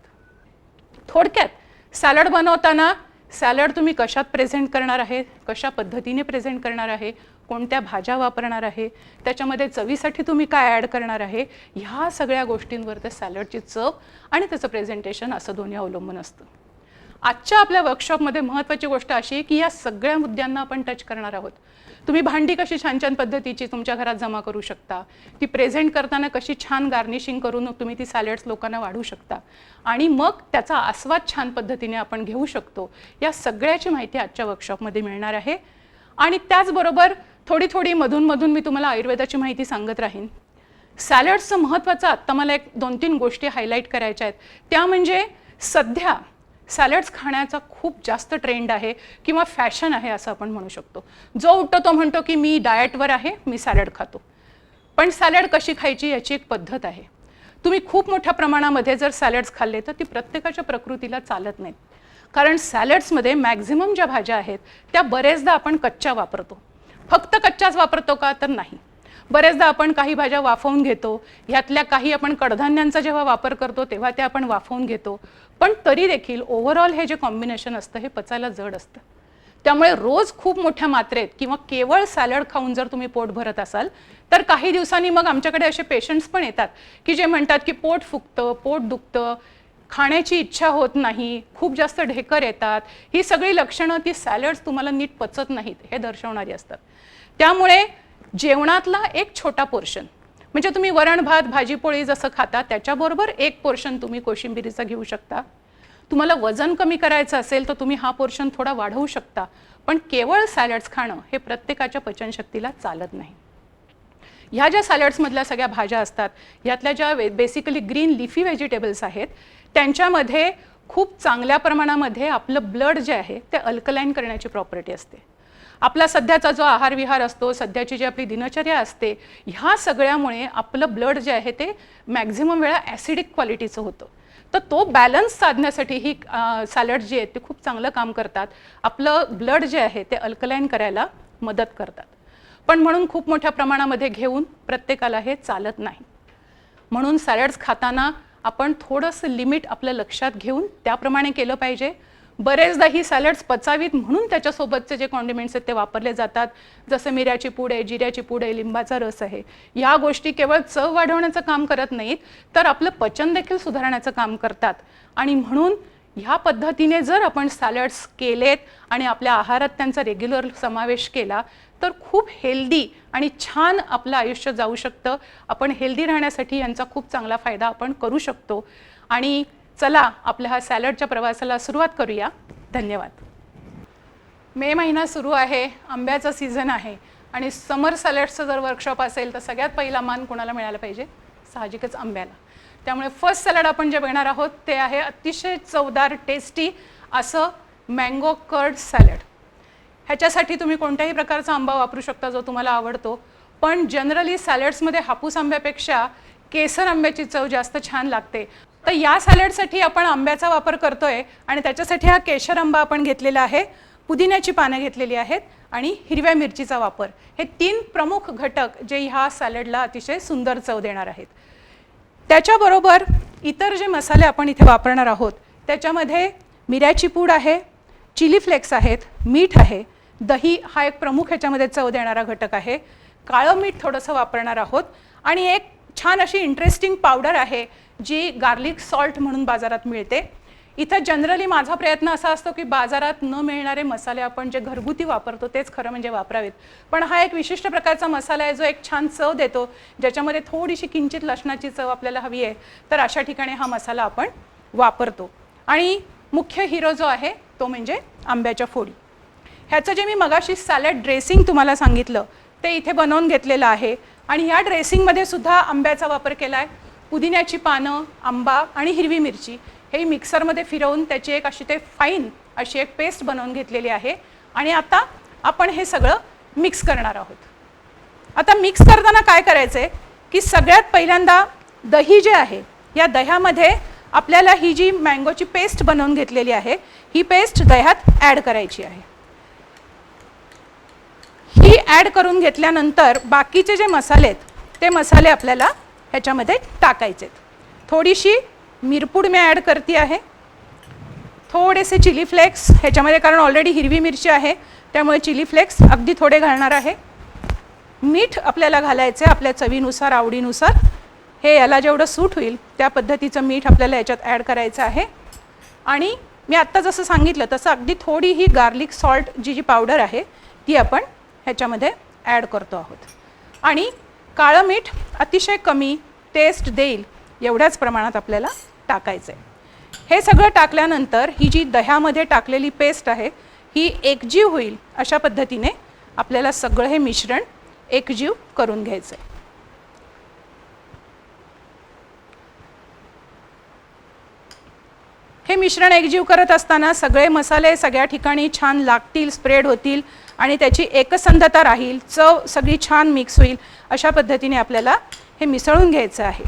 थोडक्यात सॅलड बनवताना सॅलड तुम्ही कशात प्रेझेंट करणार आहे, कशा पद्धतीने प्रेझेंट करणार आहे, कोणत्या भाज्या वापरणार आहे, त्याच्यामध्ये चवीसाठी तुम्ही काय ॲड करणार आहे, ह्या सगळ्या गोष्टींवर त्या सॅलडची चव आणि त्याचं प्रेझेंटेशन असं दोन्ही अवलंबून असतं. आजच्या आपल्या वर्कशॉपमध्ये महत्त्वाची गोष्ट अशी आहे की या सगळ्या मुद्द्यांना आपण टच करणार आहोत. तुम्ही भांडी कशी छान छान पद्धतीची तुमच्या घरात जमा करू शकता, ती प्रेझेंट करताना कशी छान गार्निशिंग करून तुम्ही ती सॅलड्स लोकांना वाढू शकता आणि मग त्याचा आस्वाद छान पद्धतीने आपण घेऊ शकतो, या सगळ्याची माहिती आजच्या वर्कशॉपमध्ये मिळणार आहे. आणि त्याचबरोबर थोडी थोडी मधून मी तुम्हाला आयुर्वेदाची माहिती सांगत राहीन. सॅलड्सचं महत्त्वाचं आत्ता मला एक 2-3 गोष्टी हायलाईट करायच्या आहेत. त्या म्हणजे सध्या सॅलड्स खाण्याचा खूप जास्त ट्रेंड आहे किंवा फॅशन आहे असं आपण म्हणू शकतो. जो उठतो तो म्हणतो की मी डाएटवर आहे, मी सॅलड खातो. पण सॅलड कशी खायची याची एक पद्धत आहे. तुम्ही खूप मोठ्या प्रमाणामध्ये जर सॅलड्स खाल्ले तर ती प्रत्येकाच्या प्रकृतीला चालत नाहीत. कारण सॅलड्समध्ये मॅक्झिमम ज्या भाज्या आहेत त्या बरेचदा आपण कच्च्या वापरतो. फक्त कच्च्याच वापरतो का तर नाही, बरेचदा आपण काही भाज्या वाफवून घेतो. यातल्या काही आपण कडधान्यांचा जेव्हा वापर करतो तेव्हा ते आपण वाफवून घेतो. पण तरी देखील ओव्हरऑल हे जे कॉम्बिनेशन असतं हे पचायला जड असतं. त्यामुळे रोज खूप मोठ्या मात्रेत किंवा केवळ सॅलड खाऊन जर तुम्ही पोट भरत असाल तर काही दिवसांनी मग आमच्याकडे असे पेशंट्स पण येतात की जे म्हणतात की पोट फुगतं, पोट दुखतं, खाण्याची इच्छा होत नाही, खूप जास्त ढेकर येतात. ही सगळी लक्षणं ती सॅलड्स तुम्हाला नीट पचत नाहीत हे दर्शवणारी असतात. त्यामुळे जेवणातला एक छोटा पोर्शन म्हणजे तुम्ही वरण भात भाजी पोळी जसं खाता त्याच्याबरोबर एक पोर्शन तुम्ही कोशिंबिरीचा घेऊ शकता. तुम्हाला वजन कमी करायचं असेल तर तुम्ही हा पोर्शन थोडा वाढवू शकता. पण केवळ सॅलड्स खाणं हे प्रत्येकाच्या पचनशक्तीला चालत नाही. ह्या ज्या सॅलड्समधल्या सगळ्या भाज्या असतात यातल्या ज्या बेसिकली ग्रीन लिफी व्हेजिटेबल्स आहेत त्यांच्यामध्ये खूप चांगल्या प्रमाणामध्ये आपलं ब्लड जे आहे ते अल्कलाईन करण्याची प्रॉपर्टी असते. आपला सध्याचा जो आहारविहार असतो, सध्याची जी आपली दिनचर्या असते, ह्या सगळ्यामुळे आपलं ब्लड जे आहे ते मॅक्झिमम वेळा ॲसिडिक क्वालिटीचं होतं. तर तो बॅलन्स साधण्यासाठी ही सॅलड जी आहेत ते खूप चांगलं काम करतात. आपलं ब्लड जे आहे ते अल्कलाईन करायला मदत करतात. पण म्हणून खूप मोठ्या प्रमाणामध्ये घेऊन प्रत्येकाला हे चालत नाही. म्हणून सॅलड्स खाताना आपण थोडंसं लिमिट आपलं लक्षात घेऊन त्याप्रमाणे केलं पाहिजे. बरेचदा ही सॅलड्स पचावीत म्हणून त्याच्यासोबतचे जे कॉन्डिमेंट्स आहेत ते वापरले जातात, जसं मिऱ्याची पूड आहे, जिऱ्याची पूड आहे, लिंबाचा रस आहे. या गोष्टी केवळ चव वाढवण्याचं काम करत नाहीत तर आपलं पचन देखील सुधारण्याचं काम करतात. आणि म्हणून ह्या पद्धतीने जर आपण सॅलड्स केलेत आणि आपल्या आहारात त्यांचा रेग्युलर समावेश केला तर खूप हेल्दी आणि छान आपलं आयुष्य जाऊ शकतं. आपण हेल्दी राहण्यासाठी यांचा खूप चांगला फायदा आपण करू शकतो. आणि चला आपल्या हा सॅलडच्या प्रवासाला सुरुवात करूया. धन्यवाद. मे महिना सुरू आहे, आंब्याचा सीझन आहे आणि समर सॅलड्सचं जर वर्कशॉप असेल तर सगळ्यात पहिला मान कोणाला मिळाला पाहिजे? साहजिकच आंब्याला. त्यामुळे फर्स्ट सॅलड आपण जे बघणार आहोत ते आहे अतिशय चवदार टेस्टी असं मँगो कर्ड सॅलड. ह्याच्यासाठी तुम्ही कोणत्याही प्रकारचा आंबा वापरू शकता जो तुम्हाला आवडतो. पण जनरली सॅलड्समध्ये हापूस आंब्यापेक्षा केसर आंब्याची चव जास्त छान लागते. तर या सॅलडसाठी आपण आंब्याचा वापर करतोय आणि त्याच्यासाठी हा केशर आंबा आपण घेतलेला आहे, पुदिन्याची पानं घेतलेली आहेत आणि हिरव्या मिरचीचा वापर. हे 3 प्रमुख घटक जे ह्या सॅलडला अतिशय सुंदर चव देणार आहेत. त्याच्याबरोबर इतर जे मसाले आपण इथे वापरणार आहोत त्याच्यामध्ये मिऱ्याची पूड आहे, चिली फ्लेक्स आहेत, मीठ आहे, दही हा एक प्रमुख ह्याच्यामध्ये चव देणारा घटक आहे, काळं मीठ थोडंसं वापरणार आहोत आणि एक छान अशी इंटरेस्टिंग पावडर आहे जी गार्लिक सॉल्ट म्हणून बाजारात मिळते. इथं जनरली माझा प्रयत्न असा असतो की बाजारात न मिळणारे मसाले आपण जे घरगुती वापरतो तेच खरं म्हणजे वापरावेत. पण हा एक विशिष्ट प्रकारचा मसाला आहे जो एक छान चव देतो, ज्याच्यामध्ये थोडीशी किंचित लसणाची चव आपल्याला हवी आहे. तर अशा ठिकाणी हा मसाला आपण वापरतो. आणि मुख्य हिरो जो आहे तो म्हणजे आंब्याच्या फोडी. ह्याचं जे मी मगाशी सॅलड ड्रेसिंग तुम्हाला सांगितलं ते इथे बनवून घेतलेलं आहे आणि ह्या ड्रेसिंगमध्ये सुद्धा आंब्याचा वापर केला आहे. पुदिन्याची पानं, आंबा आणि हिरवी मिरची हे मिक्सरमध्ये फिरवून त्याची एक अशी ते फाईन अशी एक पेस्ट बनवून घेतलेली आहे. आणि आता आपण हे सगळं मिक्स करणार आहोत. आता मिक्स करताना काय करायचं आहे की सगळ्यात पहिल्यांदा दही जे आहे या दह्यामध्ये आपल्याला ही जी मँगोची पेस्ट बनवून घेतलेली आहे ही पेस्ट दह्यात ॲड करायची आहे. ही ॲड करून घेतल्यानंतर बाकीचे जे मसाले आहेत ते मसाले आपल्याला ह्याच्यामध्ये टाकायचे. थोडीशी मिरपूड मी ॲड करते आहे, थोडेसे चिली फ्लेक्स ह्याच्यामध्ये कारण ऑलरेडी हिरवी मिरची आहे त्यामुळे चिली फ्लेक्स अगदी थोडे घालणार आहे. मीठ आपल्याला घालायचं आहे आपल्या चवीनुसार, आवडीनुसार. हे याला जेवढं सूट होईल त्या पद्धतीचं मीठ आपल्याला याच्यात ॲड करायचं आहे. आणि मी आत्ता जसं सांगितलं तसं अगदी थोडी ही गार्लिक सॉल्ट जी पावडर आहे ती आपण ह्याच्यामध्ये ॲड करतो आहोत. आणि काळं मीठ अतिशय कमी टेस्ट देईल एवढ्याच प्रमाणात आपल्याला टाकायचं आहे. हे सगळं टाकल्यानंतर ही जी दह्यामध्ये टाकलेली पेस्ट आहे ही एकजीव होईल अशा पद्धतीने आपल्याला सगळं हे मिश्रण एकजीव करून घ्यायचं आहे. हे मिश्रण एकजीव करत असताना सगळे मसाले सगळ्या ठिकाणी छान लागतील, स्प्रेड होतील आणि त्याची एकसंधता राहील, चव सगळी छान मिक्स होईल अशा पद्धतीने आपल्याला हे मिसळून घ्यायचं आहे.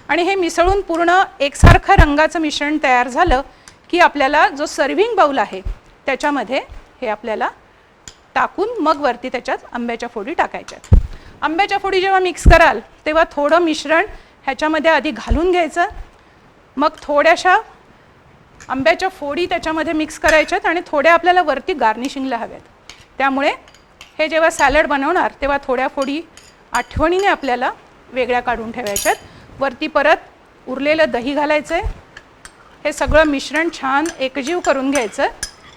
आणि हे मिसळून पूर्ण एकसारखं रंगाचं मिश्रण तयार झालं की आपल्याला जो सर्व्हिंग बाउल आहे त्याच्यामध्ये हे आपल्याला टाकून मग वरती त्याच्यात आंब्याच्या फोडी टाकायच्यात. आंब्याच्या फोडी जेव्हा मिक्स कराल तेव्हा थोडं मिश्रण ह्याच्यामध्ये आधी घालून घ्यायचं, मग थोड्याशा आंब्याच्या फोडी त्याच्यामध्ये मिक्स करायच्यात आणि थोड्या आपल्याला वरती गार्निशिंगला हव्यात. त्यामुळे हे जेव्हा सॅलड बनवणार तेव्हा थोड्या फोडी आठवणीने आपल्याला वेगळ्या काढून ठेवायच्यात. वरती परत उरलेलं दही घालायचं आहे, हे सगळं मिश्रण छान एकजीव करून घ्यायचं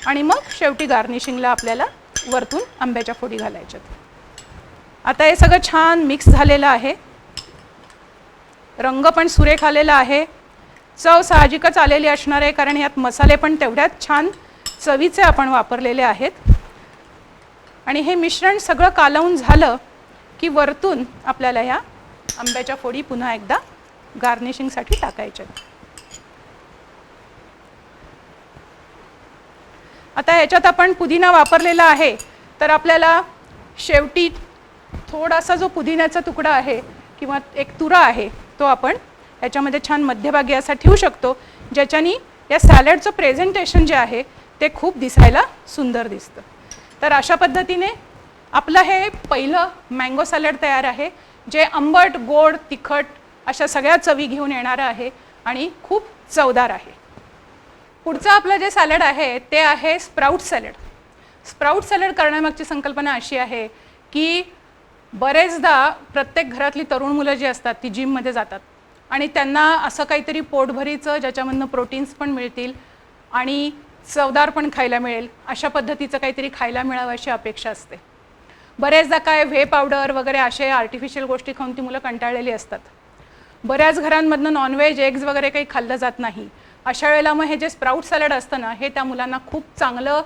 आणि मग शेवटी गार्निशिंगला आपल्याला वरतून आंब्याच्या फोडी घालायच्यात. आता हे सगळं छान मिक्स झालेलं आहे, रंग पण सुरेख आलेला आहे, चव साहजिकच आलेली असणार आहे कारण यात मसाले पण तेवढ्याच छान चवीचे आपण वापरलेले आहेत. आणि हे मिश्रण सगळं कालवून झालं की वरतून आपल्याला ह्या आंब्याच्या फोडी पुन्हा एकदा गार्निशिंगसाठी टाकायच्या. आता ह्याच्यात आपण पुदिना वापरलेला आहे तर आपल्याला शेवटी थोडासा जो पुदिन्याचा तुकडा आहे किंवा एक तुरा आहे तो आपण ह्याच्यामध्ये छान मध्यभागी असा ठेवू शकतो, ज्याच्यानी या सॅलडचं प्रेझेंटेशन जे आहे ते खूप दिसायला सुंदर दिसतं. तर अशा पद्धतीने आपलं हे पहिलं मँगो सॅलड तयार आहे, जे आंबट, गोड, तिखट अशा सगळ्या चवी घेऊन येणारं आहे आणि खूप चवदार आहे. पुढचं आपलं जे सॅलड आहे ते आहे स्प्राउट सॅलड. स्प्राउट सॅलड करण्यामागची संकल्पना अशी आहे की बरेचदा प्रत्येक घरातली तरुण मुलं जी असतात ती जिममध्ये जातात आणि त्यांना असं काहीतरी पोटभरीचं ज्याच्यामधनं प्रोटीन्स पण मिळतील आणि चवदार पण खायला मिळेल अशा पद्धतीचं काहीतरी खायला मिळावं अशी अपेक्षा असते. बरेचदा काय व्हे पावडर वगैरे असे आर्टिफिशियल गोष्टी खाऊन ती मुलं कंटाळलेली असतात. बऱ्याच घरांमधनं नॉनव्हेज, एग्ज वगैरे काही खाल्लं जात नाही. अशा वेळेला मग हे जे स्प्राउट सॅलड असतं ना हे त्या मुलांना खूप चांगलं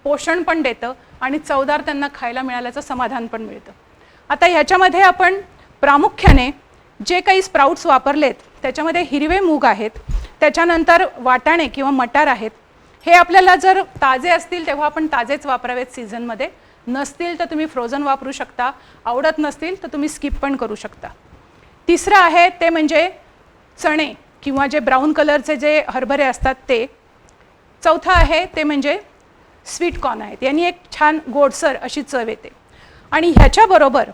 पोषण पण देतं आणि चवदार त्यांना खायला मिळाल्याचं समाधान पण मिळतं. आता ह्याच्यामध्ये आपण प्रामुख्याने जे काही स्प्राउट्स वापरलेत त्याच्यामध्ये हिरवे मूग आहेत, त्याच्यानंतर वाटाणे किंवा मटार आहेत. हे आपल्याला जर ताजे असतील तेव्हा आपण ताजेच वापरावेत, सीझनमध्ये नसतील तर तुम्ही फ्रोझन वापरू शकता, आवडत नसतील तर तुम्ही स्किप पण करू शकता. तिसरं आहे ते म्हणजे चणे किंवा जे ब्राऊन कलरचे जे हरभरे असतात ते. चौथं आहे ते म्हणजे स्वीट कॉर्न आहेत, यांनी एक छान गोडसर अशी चव येते. आणि ह्याच्याबरोबर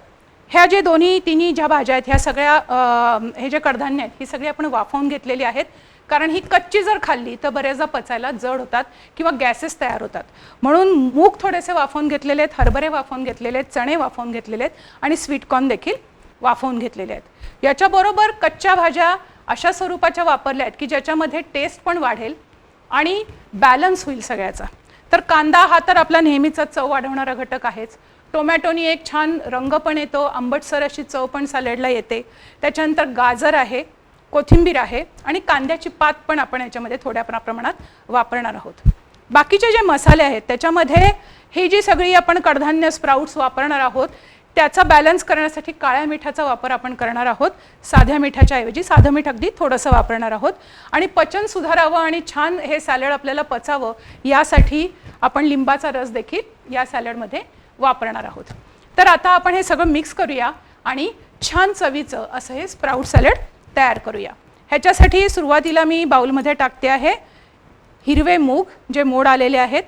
ह्या जे दोन्ही तिन्ही ज्या भाज्या आहेत ह्या सगळ्या हे जे कडधान्य आहेत ही सगळी आपण वाफवून घेतलेली आहेत, कारण ही कच्ची जर खाल्ली तर बऱ्याचदा पचायला जड होतात किंवा गॅसेस तयार होतात. म्हणून मूग थोडेसे वाफवून घेतलेले आहेत, हरभरे वाफवून घेतलेले आहेत, चणे वाफवून घेतलेले आहेत आणि स्वीट कॉर्न देखील वाफवून घेतलेले आहेत. याच्याबरोबर कच्च्या भाज्या अशा स्वरूपाच्या वापरल्या आहेत की ज्याच्यामध्ये टेस्ट पण वाढेल आणि बॅलन्स होईल सगळ्याचा. तर कांदा हा तर आपला नेहमीचा चव वाढवणारा घटक आहेच. टोमॅटोनी एक छान रंग पण येतो, आंबटसर अशी चव पण सॅलडला येते. त्याच्यानंतर गाजर आहे, कोथिंबीर आहे आणि कांद्याची पात पण आपण याच्यामध्ये थोड्या प्रमाणात वापरणार आहोत. बाकीचे जे मसाले आहेत त्याच्यामध्ये ही जी सगळी आपण कडधान्य स्प्राउट्स वापरणार आहोत त्याचा बॅलन्स करण्यासाठी काळ्या मिठाचा वापर आपण करणार आहोत. साध्या मिठाच्या ऐवजी साधं मीठ अगदी थोडंसं वापरणार आहोत. आणि पचन सुधारावं आणि छान हे सॅलड आपल्याला पचावं यासाठी आपण लिंबाचा रस देखील या सॅलडमध्ये वापरणार आहोत. तर आता आपण हे सगळं मिक्स करूया आणि छान चवीचं असं हे स्प्राउट सॅलड तयार करूया. ह्याच्यासाठी सुरुवातीला मी बाउलमध्ये टाकते आहे हिरवे मूग जे मोड आलेले आहेत.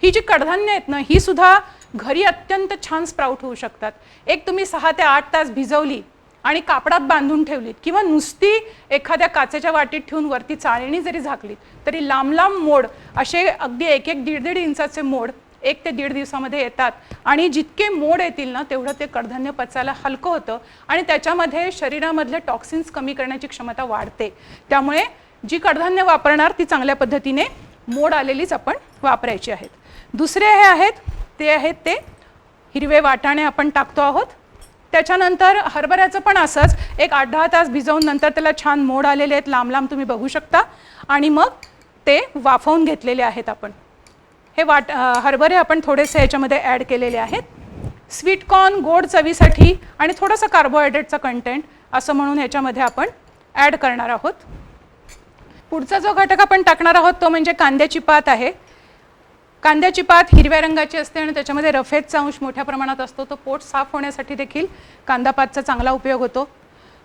ही जी कडधान्य आहेत ना ही सुद्धा घरी अत्यंत छान स्प्राउट होऊ शकतात. एक तुम्ही 6 ते 8 तास भिजवली आणि कापडात बांधून ठेवलीत किंवा नुसती एखाद्या काचेच्या वाटीत ठेवून वरती चाळणी जरी झाकलीत तरी लांब लांब मोड असे अगदी 1-1, 1.5 इंचाचे मोड 1 ते 1.5 दिवसामध्ये येतात आणि जितके मोड येतील ना तेवढं ते कडधान्य पचायला हलकं होतं आणि त्याच्यामध्ये शरीरामधले टॉक्सिन्स कमी करण्याची क्षमता वाढते. त्यामुळे जी कडधान्य वापरणार ती चांगल्या पद्धतीने मोड आलेलीच आपण वापरायची आहेत. दुसरे हे आहेत ते हिरवे वाटाणे आपण टाकतो आहोत. त्याच्यानंतर हरभऱ्याचं पण असंच एक 8-10 तास भिजवून नंतर त्याला छान मोड आलेले आहेत, लांब लांब तुम्ही बघू शकता आणि मग ते वाफवून घेतलेले आहेत आपण. हे हरभरे आपण थोडेसे याच्यामध्ये ॲड केलेले आहेत. स्वीट कॉर्न गोड चवीसाठी आणि थोडंसं कार्बोहायड्रेटचं कंटेंट असं म्हणून ह्याच्यामध्ये आपण ॲड करणार आहोत. पुढचा जो घटक आपण टाकणार आहोत तो म्हणजे कांद्याची पात आहे. कांद्याची पात हिरव्या रंगाची असते आणि त्याच्यामध्ये रफेजचा अंश मोठ्या प्रमाणात असतो. तो पोट साफ होण्यासाठी देखील कांदा पातचा चांगला उपयोग होतो.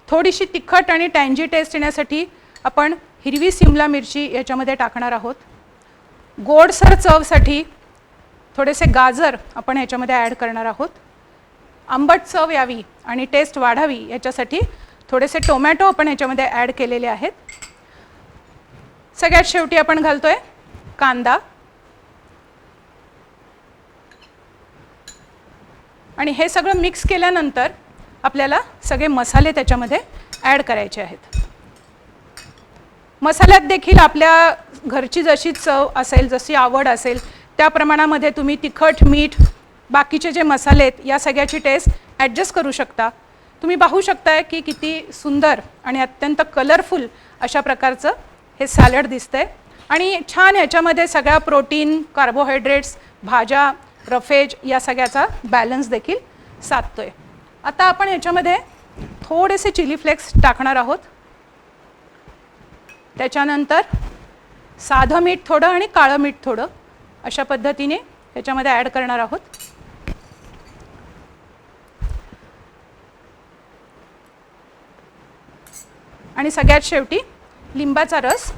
थोडीशी तिखट आणि टँजी टेस्ट येण्यासाठी आपण हिरवी सिमला मिरची याच्यामध्ये टाकणार आहोत. गोडसर चवसाठी थोडेसे गाजर आपण याच्यामध्ये ॲड करणार आहोत. आंबट चव यावी आणि टेस्ट वाढावी याच्यासाठी थोडेसे टोमॅटो आपण याच्यामध्ये ॲड केलेले आहेत. सगळ्यात शेवटी आपण घालतोय कांदा आणि हे सगळं मिक्स केल्यानंतर आपल्याला सगळे मसाले त्याच्यामध्ये ॲड करायचे आहेत. मसाल्यात देखील आपल्या घरची जशी चव असेल, जशी आवड असेल त्या प्रमाणामध्ये तुम्ही तिखट, मीठ, बाकीचे जे मसाले आहेत या सगळ्याची टेस्ट ॲडजस्ट करू शकता. तुम्ही पाहू शकताय की किती सुंदर आणि अत्यंत कलरफुल अशा प्रकारचं हे सॅलड दिसतंय आणि छान ह्याच्यामध्ये सगळ्या प्रोटीन, कार्बोहायड्रेट्स, भाज्या, रफेज या सगळ्याचा बॅलन्स देखील साधतोय. आता आपण ह्याच्यामध्ये थोडेसे चिली फ्लेक्स टाकणार आहोत. त्याच्यानंतर साधं मीठ थोडं आणि काळं मीठ थोडं अशा पद्धतीने ह्याच्यामध्ये ॲड करणार आहोत. आणि सगळ्यात शेवटी लिंबाचा रस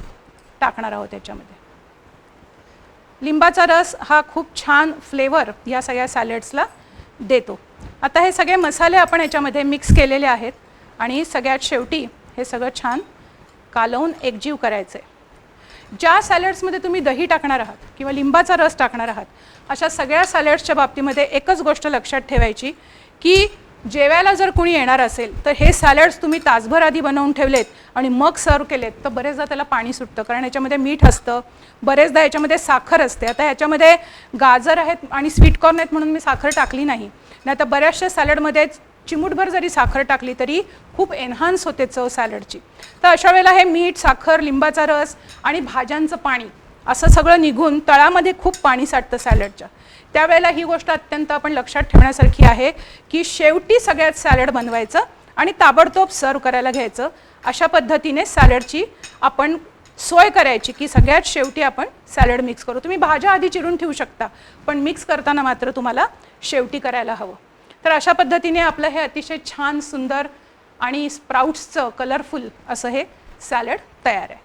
टाकणार आहोत याच्यामध्ये. लिंबाचा रस हा खूप छान फ्लेवर या सगळ्या सॅलड्सला देतो. आता हे सगळे मसाले आपण याच्यामध्ये मिक्स केलेले आहेत आणि सगळ्यात शेवटी हे सगळं छान कालवून एकजीव करायचं आहे. ज्या सॅलड्समध्ये तुम्ही दही टाकणार आहात किंवा लिंबाचा रस टाकणार आहात अशा सगळ्या सॅलड्सच्या बाबतीमध्ये एकच गोष्ट लक्षात ठेवायची की जेवायला जर कोणी येणार असेल तर हे सॅलड्स तुम्ही तासभर आधी बनवून ठेवलेत आणि मग सर्व केलेत तर बरेचदा त्याला पाणी सुटतं, कारण याच्यामध्ये मीठ असतं, बरेचदा याच्यामध्ये साखर असते. आता ह्याच्यामध्ये गाजर आहेत आणि स्वीट कॉर्न आहेत म्हणून मी साखर टाकली नाही, नाही तर बऱ्याचशा सॅलडमध्ये चिमूटभर जरी साखर टाकली तरी खूप एन्हान्स होते चव सॅलडची. तर अशा वेळेला हे मीठ, साखर, लिंबाचा रस आणि भाज्यांचं पाणी असं सगळं निघून तळामध्ये खूप पाणी साठतं सॅलडच्या. त्यावेळेला ही गोष्ट अत्यंत आपण लक्षात ठेवण्यासारखी आहे की शेवटी सगळ्यात सॅलड बनवायचं आणि ताबडतोब सर्व करायला घ्यायचं. अशा पद्धतीने सॅलडची आपण सोय करायची की सगळ्यात शेवटी आपण सॅलड मिक्स करू. तुम्ही भाज्या आधी चिरून ठेवू शकता पण मिक्स करताना मात्र तुम्हाला शेवटी करायला हवं. तर अशा पद्धतीने आपलं हे अतिशय छान, सुंदर आणि स्प्राउट्सचं कलरफुल असं हे सॅलड तयार आहे.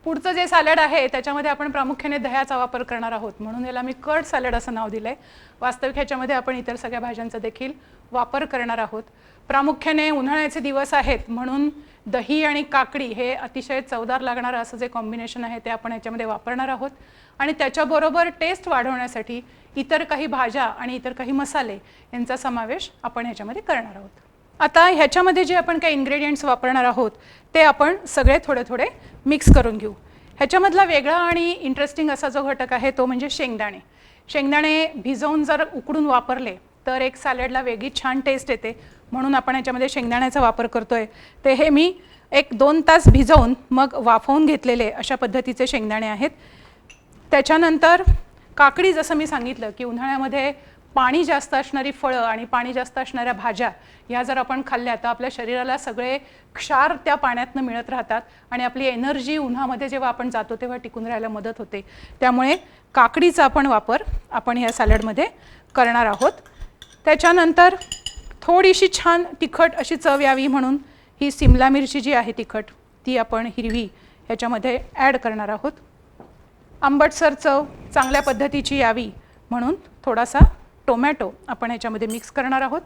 पुढचं जे सॅलड आहे त्याच्यामध्ये आपण प्रामुख्याने दह्याचा वापर करणार आहोत म्हणून याला मी कर्ड सॅलड असं नाव दिलं आहे. वास्तविक ह्याच्यामध्ये आपण इतर सगळ्या भाज्यांचा देखील वापर करणार आहोत. प्रामुख्याने उन्हाळ्याचे दिवस आहेत म्हणून दही आणि काकडी हे अतिशय चवदार लागणारं असं जे कॉम्बिनेशन आहे ते आपण याच्यामध्ये वापरणार आहोत आणि त्याच्याबरोबर टेस्ट वाढवण्यासाठी इतर काही भाज्या आणि इतर काही मसाले यांचा समावेश आपण ह्याच्यामध्ये करणार आहोत. आता ह्याच्यामध्ये जे आपण काही इन्ग्रेडियंट्स वापरणार आहोत ते आपण सगळे थोडे थोडे मिक्स करून घेऊ. ह्याच्यामधला वेगळा आणि इंटरेस्टिंग असा जो घटक आहे तो म्हणजे शेंगदाणे. शेंगदाणे भिजवून जर उकडून वापरले तर एक सॅलडला वेगळी छान टेस्ट येते म्हणून आपण याच्यामध्ये शेंगदाण्याचा वापर करतोय. ते हे मी 1-2 तास भिजवून मग वाफवून घेतलेले अशा पद्धतीचे शेंगदाणे आहेत. त्याच्यानंतर काकडी, जसं मी सांगितलं की उन्हाळ्यामध्ये पाणी जास्त असणारी फळं आणि पाणी जास्त असणाऱ्या भाज्या ह्या जर आपण खाल्ल्या तर आपल्या शरीराला सगळे क्षार त्या पाण्यातनं मिळत राहतात आणि आपली एनर्जी उन्हामध्ये जेव्हा आपण जातो तेव्हा टिकून राहायला मदत होते. त्यामुळे काकडीचा आपण वापर आपण ह्या सॅलडमध्ये करणार आहोत. त्याच्यानंतर थोडीशी छान तिखट अशी चव यावी म्हणून ही सिमला मिरची जी आहे तिखट ती आपण हिरवी ह्याच्यामध्ये ॲड करणार आहोत. आंबटसर चव चांगल्या पद्धतीची यावी म्हणून थोडासा टोमॅटो आपण ह्याच्यामध्ये मिक्स करणार आहोत.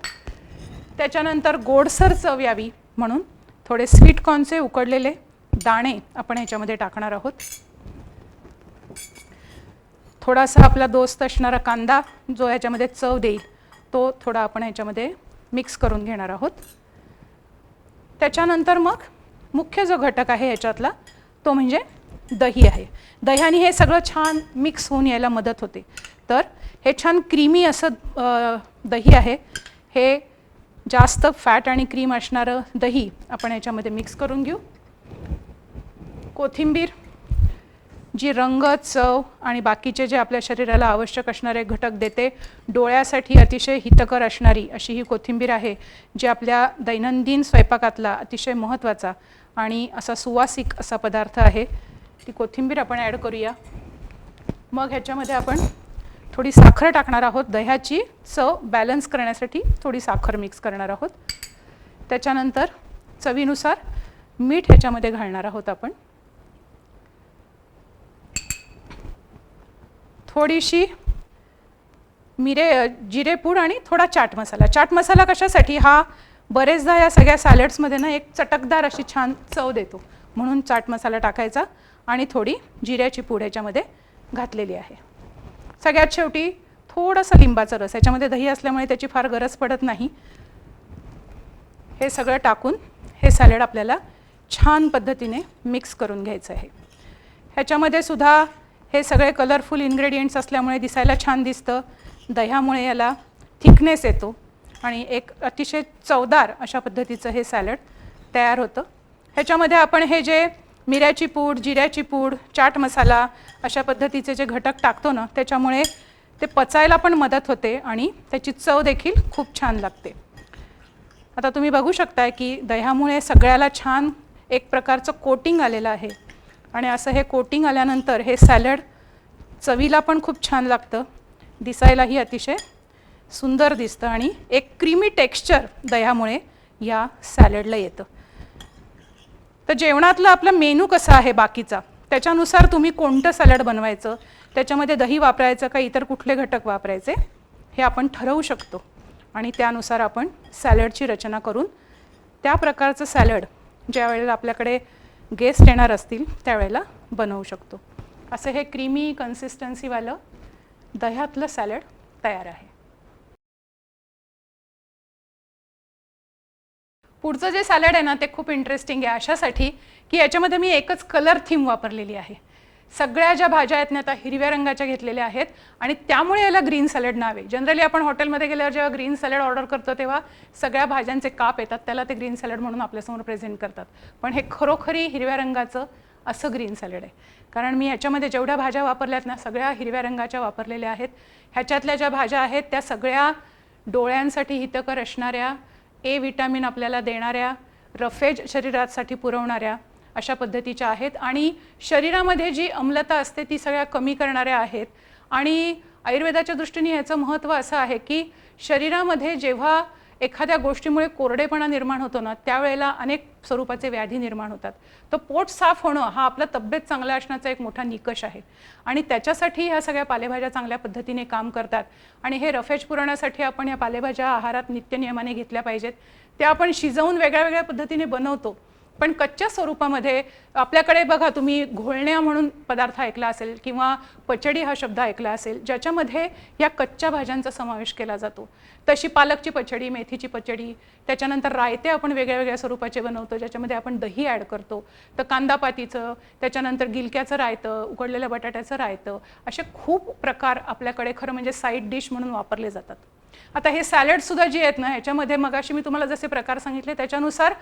त्याच्यानंतर गोडसर चव यावी म्हणून थोडे स्वीट कॉर्नचे उकडलेले दाणे आपण ह्याच्यामध्ये टाकणार आहोत. थोडासा आपला दोस्त असणारा कांदा जो ह्याच्यामध्ये चव देईल तो थोडा आपण ह्याच्यामध्ये मिक्स करून घेणार आहोत. त्याच्यानंतर मग मुख्य जो घटक आहे ह्याच्यातला तो म्हणजे दही आहे. दह्याने हे सगळं छान मिक्स होऊन यायला मदत होते. तर हे छान क्रीमी असं दही आहे. हे जास्त फॅट आणि क्रीम असणारं दही आपण ह्याच्यामध्ये मिक्स करून घेऊ. कोथिंबीर जी रंग, चव आणि बाकीचे जे आपल्या शरीराला आवश्यक असणारे घटक देते, डोळ्यासाठी अतिशय हितकर असणारी अशी ही कोथिंबीर आहे, जी आपल्या दैनंदिन स्वयंपाकातला अतिशय महत्त्वाचा आणि असा सुवासिक असा पदार्थ आहे. ती कोथिंबीर आपण ॲड करूया. मग ह्याच्यामध्ये आपण थोडी साखर टाकणार आहोत. दह्याची चव बॅलन्स करण्यासाठी थोडी साखर मिक्स करणार आहोत. त्याच्यानंतर चवीनुसार मीठ ह्याच्यामध्ये घालणार आहोत आपण. थोडीशी जिरेपूड आणि थोडा चाट मसाला. चाट मसाला कशासाठी? हा बरेचदा या सगळ्या सॅलड्समध्ये ना एक चटकदार अशी छान चव देतो, म्हणून चाट मसाला टाकायचा आणि थोडी जिऱ्याची पूड ह्याच्यामध्ये घातलेली आहे. सगळ्यात शेवटी थोडंसं लिंबाचा रस. ह्याच्यामध्ये दही असल्यामुळे त्याची फार गरज पडत नाही. हे सगळं टाकून हे सॅलड आपल्याला छान पद्धतीने मिक्स करून घ्यायचं आहे. ह्याच्यामध्ये सुद्धा हे सगळे कलरफुल इन्ग्रेडियंट्स असल्यामुळे दिसायला छान दिसतं. दह्यामुळे याला थिकनेस येतो आणि एक अतिशय चवदार अशा पद्धतीचं हे सॅलड तयार होतं. ह्याच्यामध्ये आपण हे जे मिऱ्याची पूड, जिऱ्याची पूड, चाट मसाला अशा पद्धतीचे जे घटक टाकतो ना, त्याच्यामुळे ते पचायला पण मदत होते आणि त्याची चव देखील खूप छान लागते. आता तुम्ही बघू शकताय की दह्यामुळे सगळ्याला छान एक प्रकारचं कोटिंग आलेलं आहे आणि असं हे कोटिंग आल्यानंतर हे सॅलड चवीला पण खूप छान लागतं, दिसायलाही अतिशय सुंदर दिसतं आणि एक क्रीमी टेक्स्चर दह्यामुळे या सॅलडला येतं. तर जेवणातलं आपलं मेनू कसा आहे बाकीचा, त्याच्यानुसार तुम्ही कोणतं सॅलड बनवायचं, त्याच्यामध्ये दही वापरायचं का इतर कुठले घटक वापरायचे हे आपण ठरवू शकतो आणि त्यानुसार आपण सॅलडची रचना करून त्या प्रकारचं सॅलड ज्या वेळेला आपल्याकडे गेस्ट येणार असतील त्यावेळेला बनवू शकतो. असं हे क्रीमी कन्सिस्टन्सीवालं दह्यातलं सॅलड तयार आहे. पुढचं जे सॅलड आहे ना ते खूप इंटरेस्टिंग आहे अशासाठी की याच्यामध्ये मी एकच कलर थीम वापरलेली आहे. सगळ्या ज्या भाज्या आहेत ना त्या हिरव्या रंगाच्या घेतलेल्या आहेत आणि त्यामुळे याला ग्रीन सॅलड नाव आहे. जनरली आपण हॉटेलमध्ये गेल्यावर जेव्हा ग्रीन सॅलड ऑर्डर करतो तेव्हा सगळ्या भाज्यांचे काप येतात, त्याला ते ग्रीन सॅलड म्हणून आपल्यासमोर प्रेझेंट करतात. पण हे खरोखरी हिरव्या रंगाचं असं ग्रीन सॅलड आहे, कारण मी ह्याच्यामध्ये जेवढ्या भाज्या वापरल्यात ना सगळ्या हिरव्या रंगाच्या वापरलेल्या आहेत. ह्याच्यातल्या ज्या भाज्या आहेत त्या सगळ्या डोळ्यांसाठी हितकर असणाऱ्या, ए विटॅमिन आपल्याला देणाऱ्या, रफेज शरीरासाठी पुरवणाऱ्या अशा पद्धतीच्या आहेत आणि शरीरामध्ये जी अम्लता असते ती सगळ्या कमी करणाऱ्या आहेत. आणि आयुर्वेदाच्या दृष्टीने ह्याचं महत्त्व असं आहे की शरीरामध्ये जेव्हा एखाद्या गोष्टीमुळे कोरडेपणा निर्माण होतो ना त्यावेळेला अनेक स्वरूपाचे व्याधी निर्माण होतात. तर पोट साफ होणं हा आपला तब्येत चांगला असण्याचा एक मोठा निकष आहे आणि त्याच्यासाठी ह्या सगळ्या पालेभाज्या चांगल्या पद्धतीने काम करतात. आणि हे रफेज पुरवण्यासाठी आपण या पालेभाज्या आहारात नित्यनियमाने घेतल्या पाहिजेत. त्या आपण शिजवून वेगळ्या वेगळ्या पद्धतीने बनवतो, पण कच्च्या स्वरूपामध्ये आपल्याकडे बघा तुम्ही घोळण्या म्हणून पदार्थ ऐकला असेल किंवा पचडी हा शब्द ऐकला असेल, ज्याच्यामध्ये या कच्च्या भाज्यांचा समावेश केला जातो. तशी पालकची पचडी, मेथीची पचडी, त्याच्यानंतर रायते आपण वेगळ्या वेगळ्या स्वरूपाचे बनवतो ज्याच्यामध्ये आपण दही ॲड करतो. तर कांदापातीचं, त्याच्यानंतर गिलक्याचं रायतं, उकडलेल्या बटाट्याचं रायतं, असे खूप प्रकार आपल्याकडे खरं म्हणजे साईड डिश म्हणून वापरले जातात. आता हे सॅलडसुद्धा जे आहेत ना ह्याच्यामध्ये मगाशी मी तुम्हाला जसे प्रकार सांगितले त्याच्यानुसार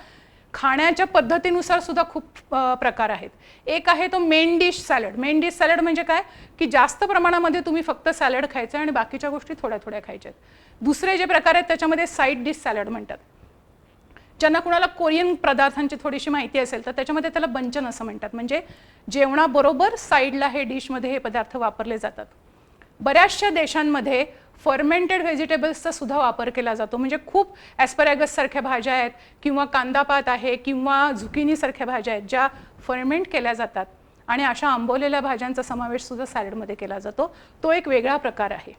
खाण्याच्या पद्धतीनुसार सुद्धा खूप प्रकार आहेत. एक आहे तो main dish salad. Main dish salad म्हणजे काय की जास्त प्रमाणामध्ये तुम्ही फक्त सॅलड खायचं आणि बाकीच्या गोष्टी थोड्या थोड्या खायच्यात. दुसरे जे प्रकार आहेत त्याच्यामध्ये साईड डिश सॅलड म्हणतात. ज्यांना कुणाला कोरियन पदार्थांची थोडीशी माहिती असेल तर त्याच्यामध्ये त्याला बंचन असं म्हणतात, म्हणजे जेवणाबरोबर साईडला हे डिशमध्ये हे पदार्थ वापरले जातात. बऱ्याचशा देशांमध्ये फर्मेंटेड व्हेजिटेबल्सचा सुद्धा वापर केला जातो, म्हणजे खूप ॲस्परॅगस सारख्या भाज्या आहेत किंवा कांदापात आहे किंवा झुकिनीसारख्या भाज्या आहेत ज्या फर्मेंट केल्या जातात आणि अशा आंबवलेल्या भाज्यांचा समावेश सुद्धा सॅलडमध्ये केला जातो. तो एक वेगळा प्रकार आहे.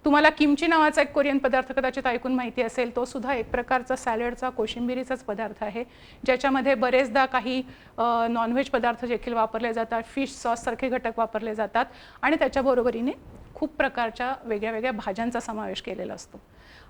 तुम्हाला किमची नावाचा एक कोरियन पदार्थ कदाचित ऐकून माहिती असेल, तो सुद्धा एक प्रकारचा सॅलडचा कोशिंबिरीचाच पदार्थ आहे, ज्याच्यामध्ये बरेचदा काही नॉनव्हेज पदार्थ देखील वापरले जातात, फिश सॉससारखे घटक वापरले जातात आणि त्याच्याबरोबरीने खूप प्रकारच्या वेगळ्या वेगळ्या भाज्यांचा समावेश केलेला असतो.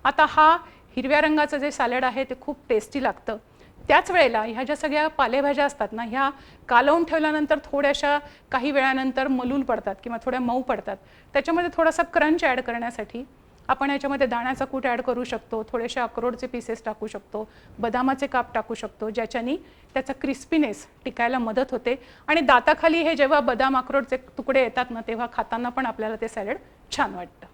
आता हा हिरव्या रंगाचं जे सॅलड आहे ते खूप टेस्टी लागतं. त्याच वेळेला ह्या ज्या सगळ्या पालेभाज्या असतात ना, ह्या कालवून ठेवल्यानंतर थोड्याशा काही वेळानंतर मलूल पडतात किंवा थोड्या मऊ पडतात. त्याच्यामध्ये थोडासा क्रंच ॲड करण्यासाठी आपण याच्यामध्ये दाण्याचा कूट ॲड करू शकतो, थोडेसे अक्रोडचे पीसेस टाकू शकतो, बदामाचे काप टाकू शकतो, ज्याच्यानी त्याचा क्रिस्पीनेस टिकायला मदत होते आणि दाताखाली हे जेव्हा बदाम अक्रोडचे तुकडे येतात ना, तेव्हा खाताना पण आपल्याला ते सॅलड छान वाटतं.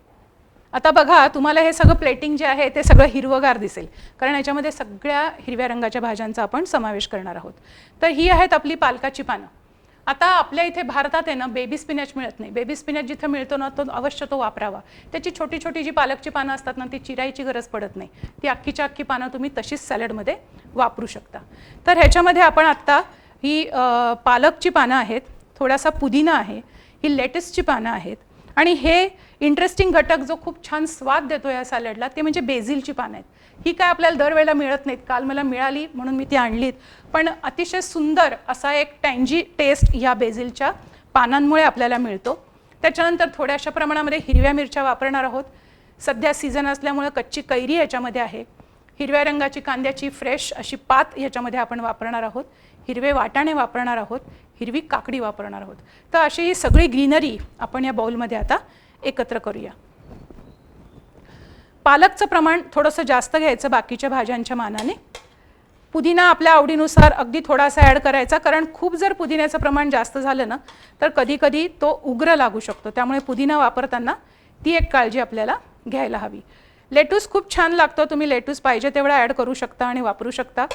आता बघा, तुम्हाला हे सगळं प्लेटिंग जे आहे ते सगळं हिरवगार दिसेल, कारण याच्यामध्ये सगळ्या हिरव्या रंगाच्या भाज्यांचा आपण समावेश करणार आहोत. तर ही आहेत आपली पालकाची पानं. आता आपल्या इथे भारतात आहे ना, बेबी स्पिनॅच मिळत नाही. बेबी स्पिनॅच जिथे मिळतो ना, तो अवश्य तो वापरावा. त्याची छोटी छोटी जी पालकची पानं असतात ना, ती चिरायची गरज पडत नाही. ती अख्खीच्या अख्खी पानं तुम्ही तशीच सॅलडमध्ये वापरू शकता. तर ह्याच्यामध्ये आपण आत्ता ही पालकची पानं आहेत, थोडासा पुदिना आहे, ही लेटेसची पानं आहेत आणि हे इंटरेस्टिंग घटक जो खूप छान स्वाद देतो या सॅलडला, ते म्हणजे बेझिलची पानं आहेत. ही काय आपल्याला दरवेळेला मिळत नाहीत. काल मला मिळाली म्हणून मी ती आणलीत, पण अतिशय सुंदर असा एक टँजी टेस्ट या बेझिलच्या पानांमुळे आपल्याला मिळतो. त्याच्यानंतर थोड्याशा प्रमाणामध्ये हिरव्या मिरच्या वापरणार आहोत. सध्या सीझन असल्यामुळे कच्ची कैरी याच्यामध्ये आहे. हिरव्या रंगाची कांद्याची फ्रेश अशी पात याच्यामध्ये आपण वापरणार आहोत. हिरवे वाटाणे वापरणार आहोत, हिरवी काकडी वापरणार आहोत. तर अशी ही सगळी ग्रीनरी आपण या बाउलमध्ये आता एकत्र करूया. पालकचं प्रमाण थोडंसं जास्त घ्यायचं बाकीच्या भाज्यांच्या मानाने. पुदिना आपल्या आवडीनुसार अगदी थोडासा ॲड करायचा, कारण खूप जर पुदिन्याचं प्रमाण जास्त झालं ना, तर कधी कधी तो उग्र लागू शकतो. त्यामुळे पुदिना वापरताना ती एक काळजी आपल्याला घ्यायला हवी. लेटूस खूप छान लागतो. तुम्ही लेटूस पाहिजे तेवढा ॲड करू शकता आणि वापरू शकता.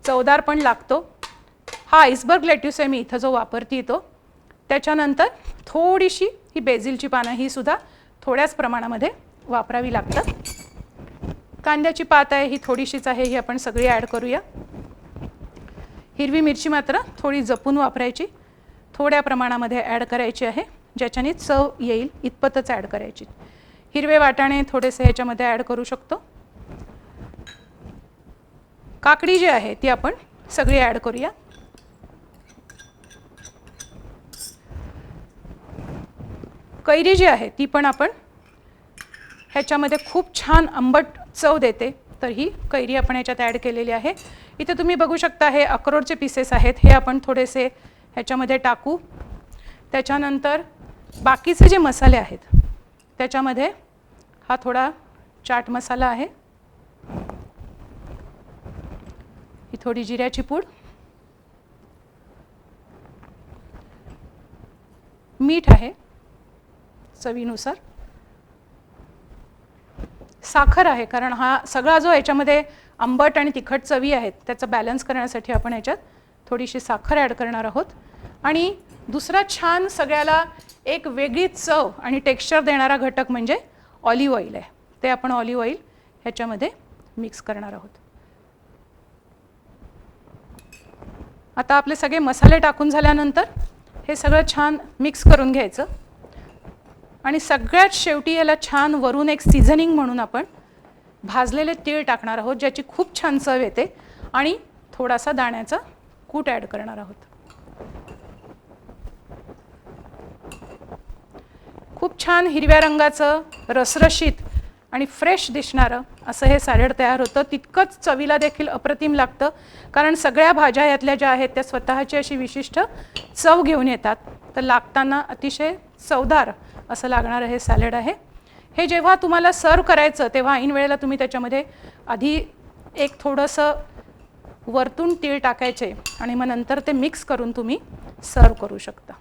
चवदार पण लागतो. हा आईसबर्ग लेट्यूस आहे मी इथं जो वापरते तो. त्याच्यानंतर थोडीशी ही बेझिलची पानं ही सुद्धा थोड्याच प्रमाणामध्ये वापरावी लागतात. कांद्याची पात आहे ही थोडीशीच आहे, ही आपण सगळी ॲड करूया. हिरवी मिरची मात्र थोडी जपून वापरायची, थोड्या प्रमाणामध्ये ॲड करायची आहे, ज्याच्याने चव येईल इतपतच ॲड करायची. हिरवे वाटाणे थोडेसे ह्याच्यामध्ये ॲड करू शकतो. काकडी जी आहे ती आपण सगळी ॲड करूया. कैरी जी आहे ती पण आपण ह्याच्यामध्ये खूप छान आंबट चव देते, तर ही कैरी आपण ह्याच्यात ॲड केलेली आहे. इथे तुम्ही बघू शकता हे अक्रोडचे पीसेस आहेत, हे आपण थोडेसे ह्याच्यामध्ये टाकू. त्याच्यानंतर बाकीचे जे मसाले आहेत त्याच्यामध्ये हा थोडा चाट मसाला आहे, ही थोडी जिऱ्याची पूड, मीठ आहे चवीनुसार, साखर आहे, कारण हा सगळा जो याच्यामध्ये आंबट आणि तिखट चवी आहेत त्याचा बॅलन्स करण्यासाठी आपण याच्यात थोडीशी साखर ॲड करणार आहोत. आणि दुसरा छान सगळ्याला एक वेगळी चव आणि टेक्स्चर देणारा घटक म्हणजे ऑलिव्ह ऑइल आहे. ते आपण ऑलिव्ह ऑइल ह्याच्यामध्ये मिक्स करणार आहोत. आता आपले सगळे मसाले टाकून झाल्यानंतर हे सगळं छान मिक्स करून घ्यायचं आणि सगळ्यात शेवटी याला छान वरून एक सीझनिंग म्हणून आपण भाजलेले तीळ टाकणार आहोत, ज्याची खूप छान चव येते आणि थोडासा दाण्याचा कूट ॲड करणार आहोत. खूप छान हिरव्या रंगाचं रसरशीत आणि फ्रेश दिसणारं असं हे सॅलड तयार होतं. तितकंच चवीला देखील अप्रतिम लागतं, कारण सगळ्या भाज्या यातल्या ज्या आहेत त्या स्वतःची अशी विशिष्ट चव घेऊन येतात. तर लागताना अतिशय चवदार असं लागणारं हे सॅलड आहे. हे जेव्हा तुम्हाला सर्व करायचं तेव्हा ऐन वेळेला तुम्ही त्याच्यामध्ये आधी एक थोडंसं वरतून तीळ टाकायचे आणि मग नंतर ते मिक्स करून तुम्ही सर्व करू शकता.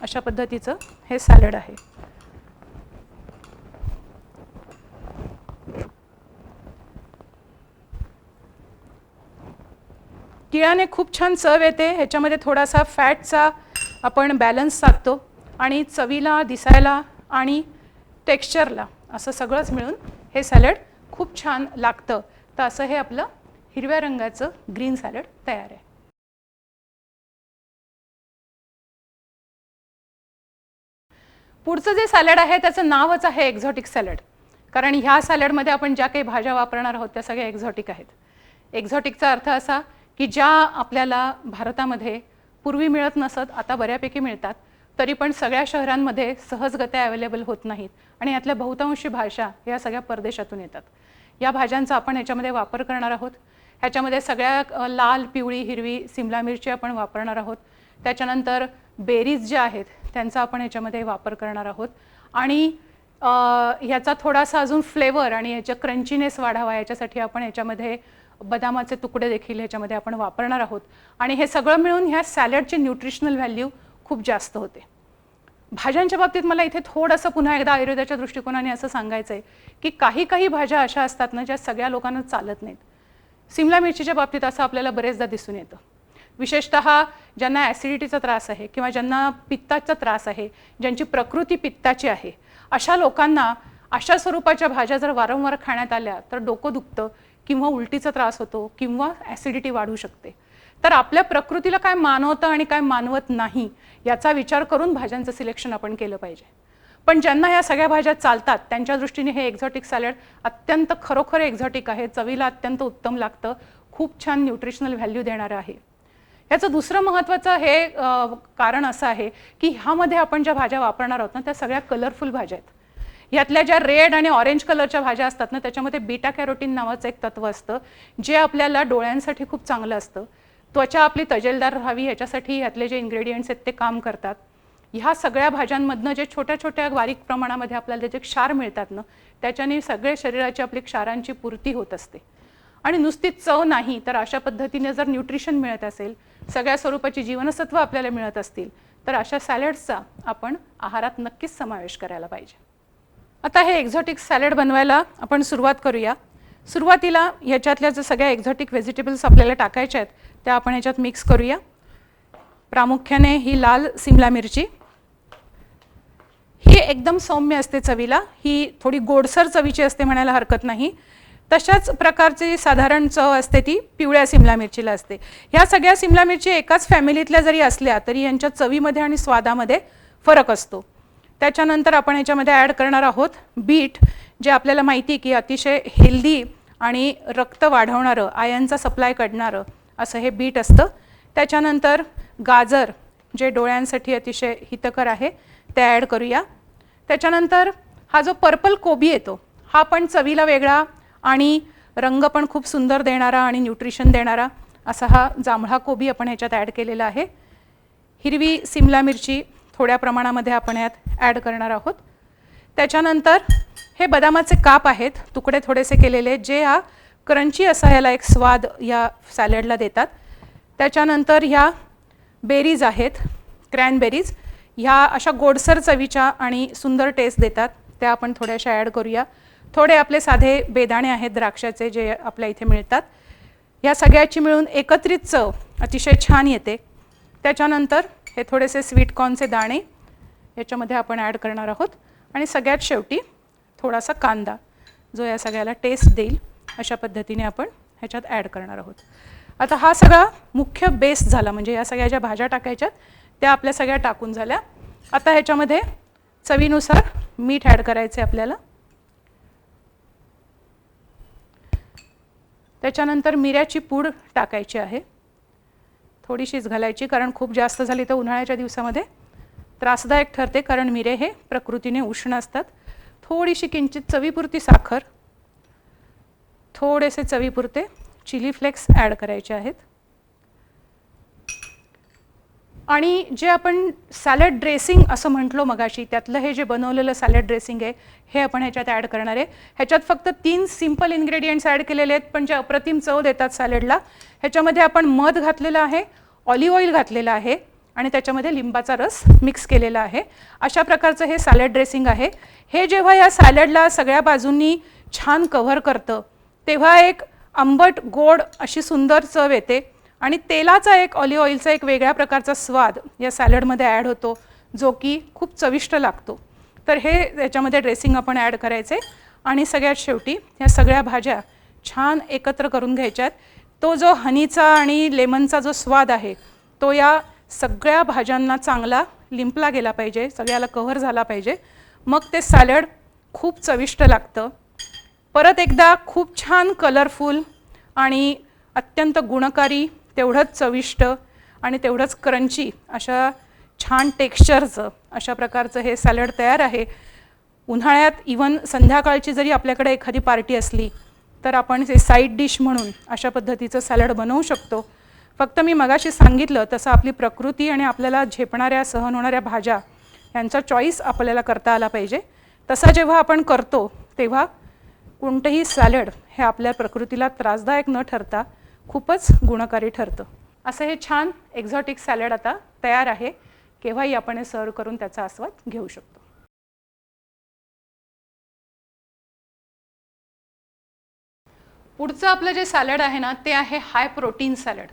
अशा पद्धतीचं हे सॅलड आहे. तिळाने खूप छान चव येते. ह्याच्यामध्ये थोडासा फॅटचा आपण बॅलन्स साधतो आणि चवीला, दिसायला आणि टेक्स्चरला असं सगळंच मिळून हे सॅलड खूप छान लागतं. तर असं हे आपलं हिरव्या रंगाचं ग्रीन सॅलड तयार आहे. पुढचं जे सॅलड आहे त्याचं नावच आहे एक्झॉटिक सॅलड, कारण ह्या सॅलडमध्ये आपण ज्या काही भाज्या वापरणार आहोत त्या सगळ्या एक्झॉटिक आहेत. एक्झॉटिकचा अर्थ असा की ज्या आपल्याला भारतामध्ये पूर्वी मिळत नसत, आता बऱ्यापैकी मिळतात, तरी पण सगळ्या शहरांमध्ये सहजगत्या अवेलेबल होत नाहीत आणि यातल्या बहुतांशी भाज्या या सगळ्या परदेशातून येतात. या भाज्यांचा आपण ह्याच्यामध्ये वापर करणार आहोत. ह्याच्यामध्ये सगळ्या लाल, पिवळी, हिरवी सिमला मिरची आपण वापरणार आहोत. त्याच्यानंतर बेरीज ज्या आहेत त्यांचा आपण ह्याच्यामध्ये वापर करणार आहोत आणि ह्याचा थोडासा अजून फ्लेवर आणि ह्याच्या क्रंचीनेस वाढावा याच्यासाठी आपण ह्याच्यामध्ये बदामाचे तुकडे देखील ह्याच्यामध्ये आपण वापरणार आहोत. आणि हे सगळं मिळून ह्या सॅलडचे न्यूट्रिशनल व्हॅल्यू खूप जास्त होते. भाज्यांच्या बाबतीत मला इथे थोडंसं पुन्हा एकदा आयुर्वेदाच्या दृष्टिकोनाने असं सांगायचं आहे की काही भाज्या अशा असतात ना ज्या सगळ्या लोकांना चालत नाहीत. सिमला मिरचीच्या बाबतीत असं आपल्याला बरेचदा दिसून येतं. विशेषतः ज्यांना ॲसिडिटीचा त्रास आहे किंवा ज्यांना पित्ताचा त्रास आहे, ज्यांची प्रकृती पित्ताची आहे, अशा लोकांना अशा स्वरूपाच्या भाज्या जर वारंवार खाण्यात आल्या तर डोकं दुखतं किंवा उलटीचा त्रास होतो किंवा ॲसिडिटी वाढू शकते. तर आपल्या प्रकृतीला काय मानवतं आणि काय मानवत नाही याचा विचार करून भाज्यांचं सिलेक्शन आपण केलं पाहिजे. पण ज्यांना ह्या सगळ्या भाज्या चालतात त्यांच्या दृष्टीने हे एक्झॉटिक सॅलड अत्यंत खरोखर एक्झॉटिक आहे, चवीला अत्यंत उत्तम लागतं, खूप छान न्यूट्रिशनल व्हॅल्यू देणारं आहे. याचं दुसरं महत्त्वाचं हे कारण असं आहे की ह्यामध्ये आपण ज्या भाज्या वापरणार आहोत ना त्या सगळ्या कलरफुल भाज्या आहेत. यातल्या ज्या रेड आणि ऑरेंज कलरच्या भाज्या असतात ना त्याच्यामध्ये बीटा कॅरोटीन नावाचं एक तत्व असतं जे आपल्याला डोळ्यांसाठी खूप चांगलं असतं. त्वचा आपली तजेलदार राहावी याच्यासाठी यातले जे इन्ग्रेडियंट्स आहेत ते काम करतात. ह्या सगळ्या भाज्यांमधनं जे छोट्या छोट्या बारीक प्रमाणामध्ये आपल्याला जे क्षार मिळतात ना त्याच्याने सगळे शरीराची आपली क्षारांची पूर्ती होत असते. आणि नुसतीच चव नाही तर अशा पद्धतीने जर न्यूट्रिशन मिळत असेल, सगळ्या स्वरूपाची जीवनसत्व आपल्याला मिळत असतील तर अशा सॅलड्सचा आपण आहारात नक्कीच समावेश करायला पाहिजे. आता हे एक्झॉटिक सॅलड बनवायला आपण सुरुवात करूया. सुरुवातीला ह्याच्यातल्या ज्या सगळ्या एक्झॉटिक व्हेजिटेबल्स आपल्याला टाकायच्या आहेत त्या आपण ह्याच्यात मिक्स करूया. प्रामुख्याने ही लाल सिमला मिरची, ही एकदम सौम्य असते चवीला, ही थोडी गोडसर चवीची असते म्हणायला हरकत नाही. तशाच प्रकारची साधारण चव असते ती पिवळ्या सिमला मिरचीला असते. ह्या सगळ्या सिमला मिरची एकाच फॅमिलीतल्या जरी असल्या तरी यांच्या चवीमध्ये आणि स्वादामध्ये फरक असतो. त्याच्यानंतर आपण याच्यामध्ये ॲड करणार आहोत बीट, जे आपल्याला माहिती की अतिशय हेल्दी आणि रक्त वाढवणारं, आयर्नचा सप्लाय करणारं असं हे बीट असतं. त्याच्यानंतर गाजर, जे डोळ्यांसाठी अतिशय हितकर आहे, ते ॲड करूया. त्याच्यानंतर हा जो पर्पल कोबी येतो हा पण चवीला वेगळा आणि रंग पण खूप सुंदर देणारा आणि न्यूट्रिशन देणारा असा हा जांभळा कोबी आपण ह्याच्यात ॲड केलेला आहे. हिरवी सिमला मिरची थोड्या प्रमाणामध्ये आपण यात ॲड करणार आहोत. त्याच्यानंतर हे बदामाचे काप आहेत, तुकडे थोडेसे केलेले, जे हा क्रंची असा ह्याला एक स्वाद या सॅलडला देतात. त्याच्यानंतर ह्या बेरीज आहेत, क्रॅनबेरीज, ह्या अशा गोडसर चवीच्या आणि सुंदर टेस्ट देतात, त्या आपण थोड्याशा ॲड करूया. थोडे आपले साधे बेदाणे आहेत द्राक्षाचे जे आपल्या इथे मिळतात. ह्या सगळ्याची मिळून एकत्रित चव अतिशय छान येते. त्याच्यानंतर हे थोडेसे स्वीट कॉर्नचे दाणे याच्यामध्ये आपण ॲड करणार आहोत आणि सगळ्यात शेवटी थोडासा कांदा जो या सगळ्याला टेस्ट देईल अशा पद्धतीने आपण ह्याच्यात ॲड करणार आहोत. आता हा सगळा मुख्य बेस झाला, म्हणजे या सगळ्या ज्या भाज्या टाकायच्यात त्या आपल्या सगळ्या टाकून झाल्या. आता ह्याच्यामध्ये चवीनुसार मीठ ॲड करायचे आपल्याला. त्याच्यानंतर मिऱ्याची पूड टाकायची आहे, थोडीशीच घालायची, कारण खूप जास्त झाली तर उन्हाळ्याच्या दिवसामध्ये त्रासदायक ठरते, कारण मिरे हे प्रकृतीने उष्ण असतात. थोडीशी किंचित चवीपुरती साखर, थोडेसे चवीपुरते चिली फ्लेक्स ॲड करायचे आहेत. आणि जे आपण सॅलड ड्रेसिंग असं म्हटलो मगाशी, त्यातलं हे जे बनवलेलं सॅलड ड्रेसिंग आहे हे आपण ह्याच्यात ॲड करणार आहे. ह्याच्यात फक्त 3 सिंपल इन्ग्रेडियंट्स ॲड केलेले आहेत पण जे अप्रतिम चव देतात सॅलडला. ह्याच्यामध्ये आपण मध घातलेलं आहे, ऑलिव्ह ऑइल घातलेलं आहे आणि त्याच्यामध्ये लिंबाचा रस मिक्स केलेला आहे. अशा प्रकारचं हे सॅलड ड्रेसिंग आहे. हे जेव्हा या सॅलडला सगळ्या बाजूंनी छान कव्हर करतं तेव्हा एक आंबट गोड अशी सुंदर चव येते आणि तेलाचा एक ऑलिव्ह ऑइलचा एक वेगळ्या प्रकारचा स्वाद या सॅलडमध्ये ॲड होतो जो की खूप चविष्ट लागतो. तर हे याच्यामध्ये ड्रेसिंग आपण ॲड करायचे आणि सगळ्यात शेवटी या सगळ्या भाज्या छान एकत्र करून घ्यायच्यात. तो जो हनीचा आणि लेमनचा जो स्वाद आहे तो या सगळ्या भाज्यांना चांगला लिंपला गेला पाहिजे, सगळ्याला कव्हर झाला पाहिजे, मग ते सॅलड खूप चविष्ट लागतं. परत एकदा खूप छान कलरफुल आणि अत्यंत गुणकारी, तेवढंच चविष्ट आणि तेवढंच क्रंची अशा छान टेक्स्चरचं अशा प्रकारचं हे सॅलड तयार आहे. उन्हाळ्यात इवन संध्याकाळची जरी आपल्याकडे एखादी पार्टी असली तर आपण ते साईड डिश म्हणून अशा पद्धतीचं सॅलड बनवू शकतो. फक्त मी मगाशी सांगितलं तसं आपली प्रकृती आणि आपल्याला झेपणाऱ्या सहन होणाऱ्या भाज्या यांचा चॉईस आपल्याला करता आला पाहिजे. तसा जेव्हा आपण करतो तेव्हा कोणतंही सॅलड हे आपल्या प्रकृतीला त्रासदायक न ठरता खूपच गुणकारी ठरतं. असं हे छान एक्झॉटिक सॅलड आता तयार आहे. केव्हाही आपण हे सर्व करून त्याचा आस्वाद घेऊ शकतो. पुढचं आपलं जे सॅलड आहे ना ते आहे हाय प्रोटीन सॅलड.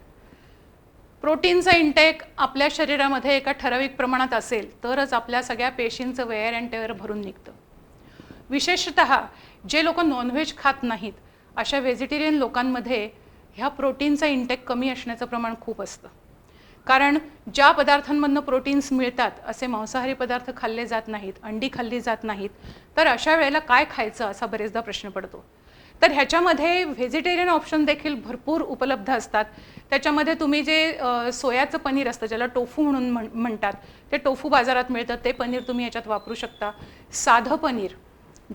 प्रोटीनचा इंटेक आपल्या शरीरामध्ये एका ठराविक प्रमाणात असेल तरच आपल्या सगळ्या पेशींचं वेअर अँड टेअर भरून निघतं. विशेषतः जे लोक नॉनव्हेज खात नाहीत अशा व्हेजिटेरियन लोकांमध्ये ह्या प्रोटीनचा इंटेक कमी असण्याचं प्रमाण खूप असतं. कारण ज्या पदार्थांमधनं प्रोटीन्स मिळतात असे मांसाहारी पदार्थ खाल्ले जात नाहीत, अंडी खाल्ली जात नाहीत, तर अशा वेळेला काय खायचं असा बरेचदा प्रश्न पडतो. तर ह्याच्यामध्ये व्हेजिटेरियन ऑप्शन देखील भरपूर उपलब्ध असतात. त्याच्यामध्ये तुम्ही जे सोयाचं पनीर असतं ज्याला टोफू म्हणून म्हणतात ते टोफू बाजारात मिळतं, ते पनीर तुम्ही याच्यात वापरू शकता. साधं पनीर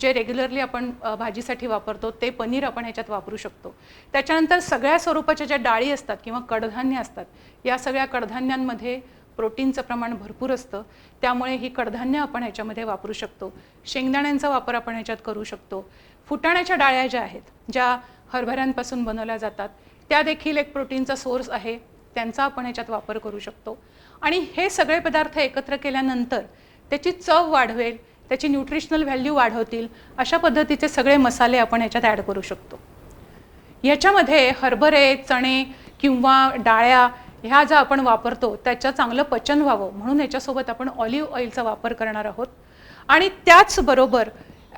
जे रेग्युलरली आपण भाजीसाठी वापरतो ते पनीर आपण ह्याच्यात वापरू शकतो. त्याच्यानंतर सगळ्या स्वरूपाच्या ज्या डाळी असतात किंवा कडधान्य असतात या सगळ्या कडधान्यांमध्ये प्रोटीनचं प्रमाण भरपूर असतं, त्यामुळे ही कडधान्य आपण ह्याच्यामध्ये वापरू शकतो. शेंगदाण्यांचा वापर आपण ह्याच्यात करू शकतो. फुटाण्याच्या डाळ्या ज्या आहेत ज्या हरभऱ्यांपासून बनवल्या जातात त्या देखील एक प्रोटीनचा सोर्स आहे, त्यांचा आपण ह्याच्यात वापर करू शकतो. आणि हे सगळे पदार्थ एकत्र केल्यानंतर त्याची चव वाढवेल, त्याची न्यूट्रिशनल व्हॅल्यू वाढवतील अशा पद्धतीचे सगळे मसाले आपण ह्याच्यात ॲड करू शकतो. याच्यामध्ये हरभरे, चणे किंवा डाळ्या ह्या ज्या आपण वापरतो त्याचं चांगलं पचन व्हावं म्हणून याच्यासोबत आपण ऑलिव्ह ऑइलचा वापर करणार आहोत. आणि त्याचबरोबर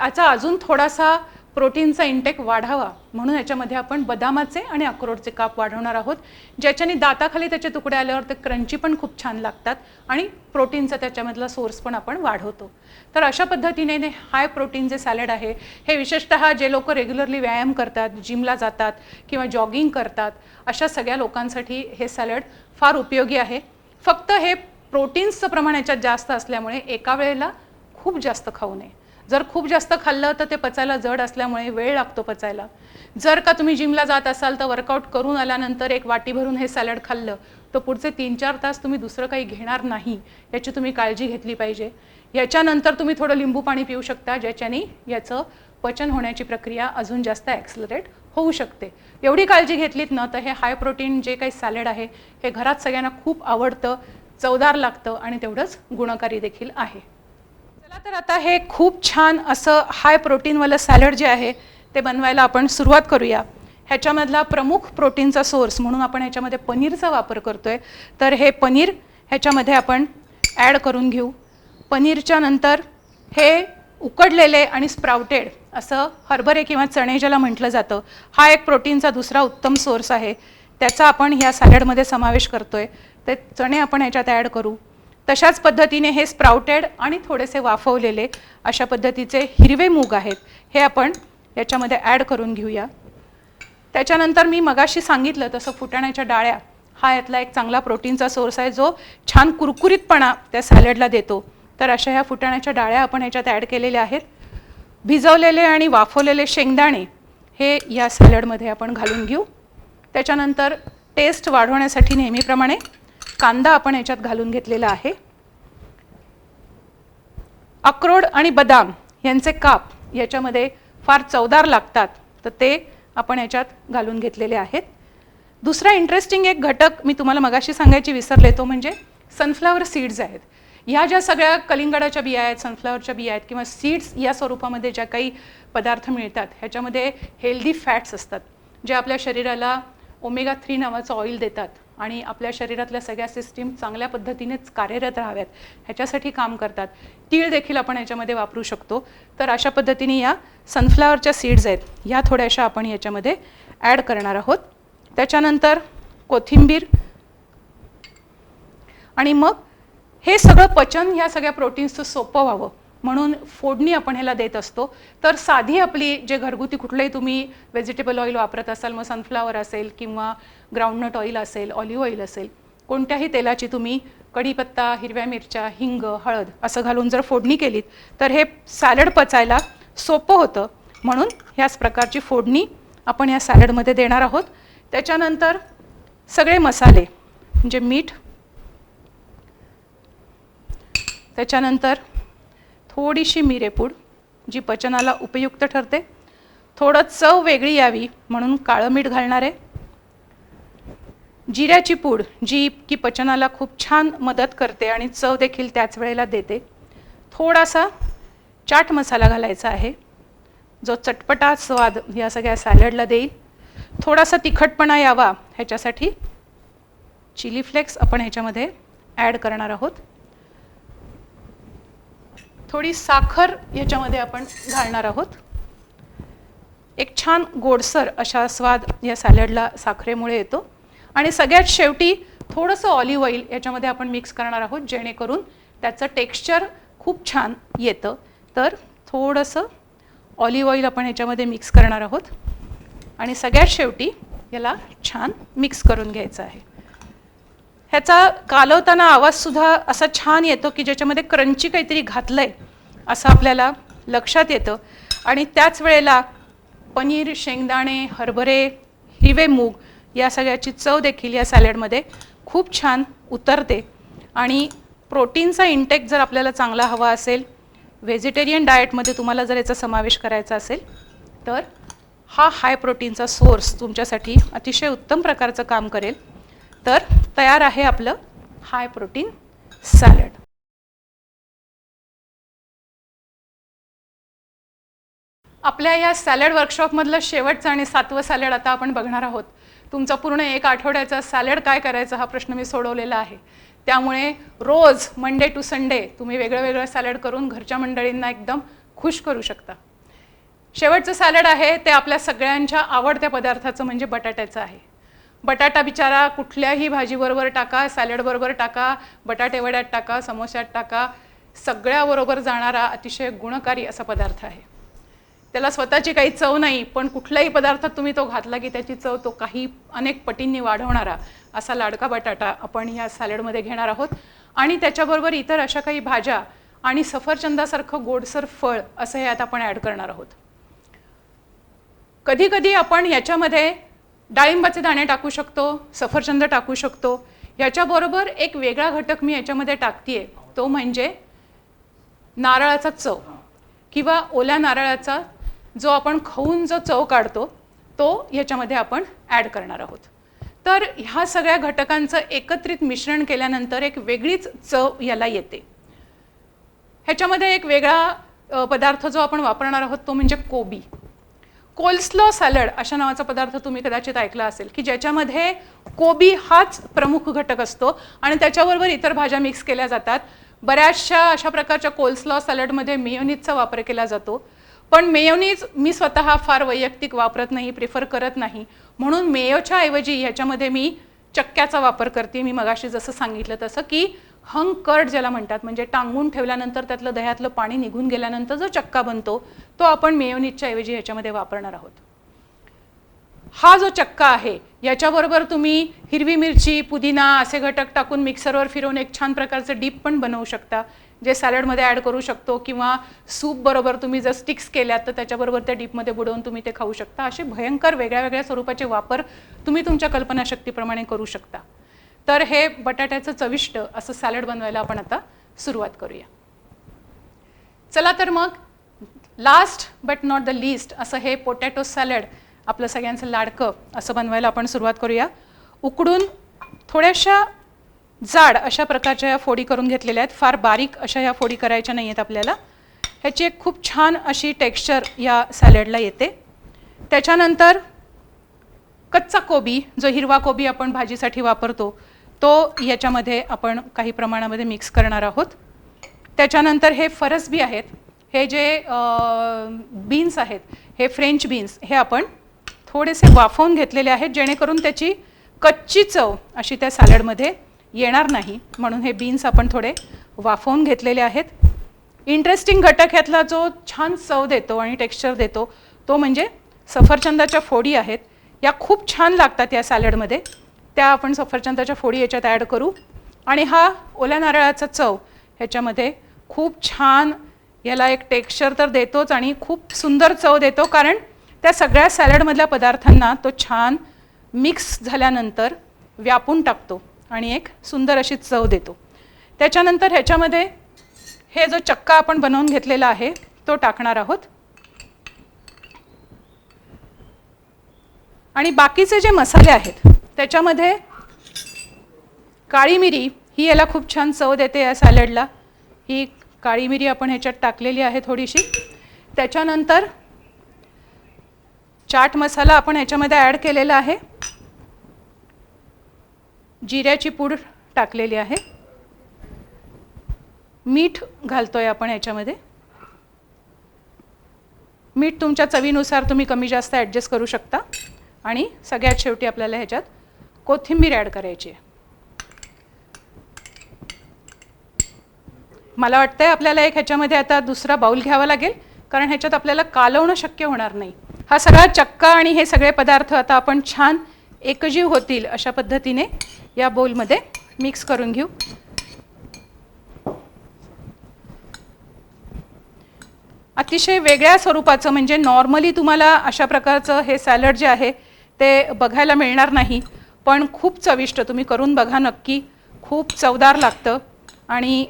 याचा अजून थोडासा प्रोटीनचा इंटेक वाढावा म्हणून याच्यामध्ये आपण बदामाचे आणि अक्रोडचे काप वाढवणार आहोत, ज्याच्याने दाताखाली त्याचे तुकडे आल्यावर ते क्रंची पण खूप छान लागतात आणि प्रोटीनचा त्याच्यामधला सोर्स पण आपण वाढवतो. तर अशा पद्धतीने हाय प्रोटीन जे सॅलड आहे हे विशेषतः जे लोक रेग्युलरली व्यायाम करतात, जिमला जातात किंवा जॉगिंग करतात अशा सगळ्या लोकांसाठी हे सॅलड फार उपयोगी आहे. फक्त हे प्रोटीन्सचं प्रमाण याच्यात जास्त असल्यामुळे एका वेळेला खूप जास्त खाऊ नये. जर खूप जास्त खाल्लं तर ते पचायला जड असल्यामुळे वेळ लागतो पचायला. जर का तुम्ही जिमला जात असाल तर वर्कआउट करून आल्यानंतर एक वाटी भरून हे सॅलड खाल्लं तर पुढचे 3-4 तास तुम्ही दुसरं काही घेणार नाही याची तुम्ही काळजी घेतली पाहिजे. याच्यानंतर तुम्ही थोडं लिंबू पाणी पिऊ शकता ज्याच्याने याचं पचन होण्याची प्रक्रिया अजून जास्त ॲक्सलरेट होऊ शकते. एवढी काळजी घेतलीत ना तर हे हाय प्रोटीन जे काही सॅलड आहे हे घरात सगळ्यांना खूप आवडतं, चवदार लागतं आणि तेवढंच गुणकारी देखील आहे. चला तर आता हे खूप छान असं हाय प्रोटीनवालं सॅलड जे आहे ते बनवायला आपण सुरुवात करूया. ह्याच्यामधला प्रमुख प्रोटीनचा सोर्स म्हणून आपण ह्याच्यामध्ये पनीरचा वापर करतोय. तर हे पनीर ह्याच्यामध्ये आपण ॲड करून घेऊ. पनीरच्या नंतर हे उकडलेले आणि स्प्राउटेड असं हरभरे किंवा चणे ज्याला म्हटलं जातं, हा एक प्रोटीनचा दुसरा उत्तम सोर्स आहे, त्याचा आपण ह्या सॅलडमध्ये समावेश करतोय. ते चणे आपण ह्याच्यात ॲड करू. तशाच पद्धतीने हे स्प्राउटेड आणि थोडेसे वाफवलेले अशा पद्धतीचे हिरवे मूग आहेत हे आपण याच्यामध्ये ॲड करून घेऊया. त्याच्यानंतर मी मगाशी सांगितलं तसं फुटाण्याच्या डाळ्या हा यातला एक चांगला प्रोटीनचा सोर्स आहे जो छान कुरकुरीतपणा त्या सॅलडला देतो. तर अशा ह्या फुटाण्याच्या डाळ्या आपण ह्याच्यात ॲड केलेल्या आहेत. भिजवलेले आणि वाफवलेले शेंगदाणे हे या सॅलडमध्ये आपण घालून घेऊ. त्याच्यानंतर टेस्ट वाढवण्यासाठी नेहमीप्रमाणे कांदा आपण ह्याच्यात घालून घेतलेला आहे. अक्रोड आणि बदाम यांचे काप याच्यामध्ये फार चवदार लागतात तर ते आपण ह्याच्यात घालून घेतलेले आहेत. दुसरा इंटरेस्टिंग एक घटक मी तुम्हाला मगाशी सांगायची विसरले तो म्हणजे सनफ्लावर सीड्स आहेत. ह्या ज्या सगळ्या कलिंगडाच्या बिया आहेत, सनफ्लावरच्या बिया आहेत किंवा सीड्स या स्वरूपामध्ये ज्या काही पदार्थ मिळतात ह्याच्यामध्ये हेल्दी फॅट्स असतात जे आपल्या शरीराला ओमेगा 3 नावाचं ऑइल देतात आणि आपल्या शरीरातल्या सगळ्या सिस्टीम चांगल्या पद्धतीनेच कार्यरत राहाव्यात ह्याच्यासाठी काम करतात. तीळ देखील आपण ह्याच्यामध्ये वापरू शकतो. तर अशा पद्धतीने या सनफ्लावरच्या सीड्स आहेत ह्या थोड्याशा आपण याच्यामध्ये ॲड करणार आहोत. त्याच्यानंतर कोथिंबीर आणि मग हे सगळं पचन ह्या सगळ्या प्रोटीन्सचं सोपं व्हावं म्हणून फोडणी आपण ह्याला देत असतो. तर साधी आपली जे घरगुती कुठलंही तुम्ही व्हेजिटेबल ऑइल वापरत असाल, मग सनफ्लावर असेल किंवा ग्राउंडनट ऑइल असेल, ऑलिव्ह ऑइल असेल, कोणत्याही तेलाची तुम्ही कढीपत्ता, हिरव्या मिरच्या, हिंग, हळद असं घालून जर फोडणी केलीत तर हे सॅलड पचायला सोपं होतं. म्हणून ह्याच प्रकारची फोडणी आपण या सॅलडमध्ये देणार आहोत. त्याच्यानंतर सगळे मसाले म्हणजे मीठ, त्याच्यानंतर थोडीशी मिरेपूड जी पचनाला उपयुक्त ठरते, थोडं चव वेगळी यावी म्हणून काळं मीठ घालणार आहे, जिऱ्याची पूड जी की पचनाला खूप छान मदत करते आणि चव देखील त्याच वेळेला देते, थोडासा चाट मसाला घालायचा आहे जो चटपटा स्वाद या सगळ्या सॅलडला देईल, थोडासा तिखटपणा यावा ह्याच्यासाठी चिली फ्लेक्स आपण ह्याच्यामध्ये ॲड करणार आहोत, थोडी साखर याच्यामध्ये आपण घालणार आहोत. एक छान गोडसर अशा स्वाद या सॅलडला साखरेमुळे येतो. आणि सगळ्यात शेवटी थोडंसं ऑलिव्ह ऑइल याच्यामध्ये आपण मिक्स करणार आहोत जेणेकरून त्याचं टेक्स्चर खूप छान येतं. तर थोडंसं ऑलिव्ह ऑइल आपण ह्याच्यामध्ये मिक्स करणार आहोत आणि सगळ्यात शेवटी याला छान मिक्स करून घ्यायचं आहे. ह्याचा कालवताना आवाजसुद्धा असा छान येतो की ज्याच्यामध्ये क्रंची काहीतरी घातलं आहे असं आपल्याला लक्षात येतं. आणि त्याच वेळेला पनीर, शेंगदाणे, हरभरे, हिरवे मूग या सगळ्याची चव देखील या सॅलडमध्ये खूप छान उतरते. आणि प्रोटीनचा इंटेक जर आपल्याला चांगला हवा असेल, व्हेजिटेरियन डाएटमध्ये तुम्हाला जर याचा समावेश करायचा असेल तर हा हाय प्रोटीनचा सोर्स तुमच्यासाठी अतिशय उत्तम प्रकारचं काम करेल. तर तयार आहे आपलं हाय प्रोटीन सॅलड. आपल्या या सॅलड वर्कशॉपमधलं शेवटचं आणि 7वं सॅलड आता आपण बघणार आहोत. तुमचा पूर्ण एक आठवड्याचा सॅलड काय करायचं हा प्रश्न मी सोडवलेला आहे. त्यामुळे रोज मंडे टू संडे तुम्ही वेगळं वेगळं सॅलड करून घरच्या मंडळींना एकदम खुश करू शकता. शेवटचं सॅलड आहे ते आपल्या सगळ्यांच्या आवडत्या पदार्थाचं म्हणजे बटाट्याचं आहे. बटाटा बिचारा कुठल्याही भाजीबरोबर टाका, सॅलडबरोबर टाका, बटाटे वड्यात टाका, समोस्यात टाका, सगळ्याबरोबर जाणारा अतिशय गुणकारी असा पदार्थ आहे. त्याला स्वतःची काही चव नाही, पण कुठल्याही पदार्थात तुम्ही तो घातला की त्याची चव तो काही अनेक पटींनी वाढवणारा असा लाडका बटाटा आपण या सॅलडमध्ये घेणार आहोत. आणि त्याच्याबरोबर इतर अशा काही भाज्या आणि सफरचंदासारखं गोडसर फळ असं यात आपण ॲड करणार आहोत. कधी कधी आपण याच्यामध्ये डाळिंबाचे दाणे टाकू शकतो, सफरचंद टाकू शकतो. याच्याबरोबर एक वेगळा घटक मी याच्यामध्ये टाकते तो म्हणजे नारळाचा चव किंवा ओल्या नारळाचा जो आपण खाऊन जो चव काढतो तो याच्यामध्ये आपण ॲड करणार आहोत. तर ह्या सगळ्या घटकांचं एकत्रित मिश्रण केल्यानंतर एक वेगळीच चव याला येते. ह्याच्यामध्ये एक वेगळा पदार्थ जो आपण वापरणार आहोत तो म्हणजे कोबी. कोल्स्लॉ सॅलड अशा नावाचा पदार्थ तुम्ही कदाचित ऐकला असेल की ज्याच्यामध्ये कोबी हाच प्रमुख घटक असतो आणि त्याच्याबरोबर इतर भाज्या मिक्स केल्या जातात. बऱ्याचशा अशा प्रकारच्या कोल्स्लॉ सॅलडमध्ये मेयोनीजचा वापर केला जातो, पण मेयोनीज मी स्वतः फार वैयक्तिक वापरत नाही, प्रिफर करत नाही. म्हणून मेयोच्या ऐवजी ह्याच्यामध्ये मी चक्क्याचा वापर करते. मी मगाशी जसं सांगितलं तसं की हंग कर्ड ज्याला म्हणतात, म्हणजे टांगून ठेवल्यानंतर त्यातलं दह्यातलं पाणी निघून गेल्यानंतर जो चक्का बनतो तो आपण मेयोनीजच्या ऐवजी ह्याच्यामध्ये वापरणार आहोत. हा जो चक्का आहे याच्याबरोबर तुम्ही हिरवी मिरची, पुदिना असे घटक टाकून मिक्सरवर फिरवून एक छान प्रकारचं डीप पण बनवू शकता जे सॅलडमध्ये ॲड करू शकतो. किंवा सूप बरोबर तुम्ही जर स्टिक्स केल्यात तर त्याच्याबरोबर त्या डीपमध्ये बुडवून तुम्ही ते खाऊ शकता. असे भयंकर वेगळ्या वेगळ्या स्वरूपाचे वापर तुम्ही तुमच्या कल्पनाशक्तीप्रमाणे करू शकता. तर हे बटाट्याचं चविष्ट असं सॅलड बनवायला आपण आता सुरुवात करूया. चला तर मग last but not the least असं हे पोटॅटो सॅलड आपलं सगळ्यांचं लाडकं असं बनवायला आपण सुरुवात करूया. उकडून थोड्याशा जाड अशा प्रकारच्या या फोडी करून घेतलेल्या आहेत. फार बारीक अशा या फोडी करायच्या नाही आहेत आपल्याला. ह्याची एक खूप छान अशी टेक्स्चर या सॅलडला येते. त्याच्यानंतर कच्चा कोबी, जो हिरवा कोबी आपण भाजीसाठी वापरतो तो याच्यामध्ये आपण काही प्रमाणामध्ये मिक्स करणार आहोत. त्याच्यानंतर हे फरसबी आहेत, हे जे बीन्स आहेत हे फ्रेंच बीन्स, हे आपण थोडेसे वाफवून घेतलेले आहेत जेणेकरून त्याची कच्ची चव अशी त्या सॅलडमध्ये येणार नाही. म्हणून हे बीन्स आपण थोडे वाफवून घेतलेले आहेत. इंटरेस्टिंग घटक ह्यातला जो छान चव देतो आणि टेक्स्चर देतो तो म्हणजे सफरचंदाच्या फोडी आहेत. या खूप छान लागतात या सॅलडमध्ये. त्या आपण सफरचंदाच्या फोडी याच्यात ॲड करू आणि हा ओल्या नारळाचा चव ह्याच्यामध्ये खूप छान याला एक टेक्स्चर तर देतोच आणि खूप सुंदर चव देतो, कारण त्या सगळ्या सॅलडमधल्या पदार्थांना तो छान मिक्स झाल्यानंतर व्यापून टाकतो आणि एक सुंदर अशी चव देतो. त्याच्यानंतर ह्याच्यामध्ये हे जो चक्का आपण बनवून घेतलेला आहे तो टाकणार आहोत आणि बाकीचे जे मसाले आहेत त्याच्यामध्ये काळी मिरी ही याला खूप छान चव देते या सॅलडला. ही काळी मिरी आपण ह्याच्यात टाकलेली आहे थोडीशी. त्याच्यानंतर चाट मसाला आपण ह्याच्यामध्ये ॲड केलेला आहे. जिऱ्याची पूड टाकलेली आहे. मीठ घालतोय आपण ह्याच्यामध्ये. मीठ तुमच्या चवीनुसार तुम्ही कमी जास्त ॲडजस्ट करू शकता. आणि सगळ्यात शेवटी आपल्याला ह्याच्यात कोथिंबीर ॲड करायची आहे. मला वाटतंय आपल्याला एक ह्याच्यामध्ये आता दुसरा बाउल घ्यावा लागेल, कारण ह्याच्यात आपल्याला कालवणं शक्य होणार नाही. हा सगळा चक्का आणि हे सगळे पदार्थ आता आपण छान एकजीव होतील अशा पद्धतीने या बाउलमध्ये मिक्स करून घेऊ. अतिशय वेगळ्या स्वरूपाचं म्हणजे नॉर्मली तुम्हाला अशा प्रकारचं हे सॅलड जे आहे ते बघायला मिळणार नाही, पण खूप चविष्ट. तुम्ही करून बघा नक्की. खूप चवदार लागतं आणि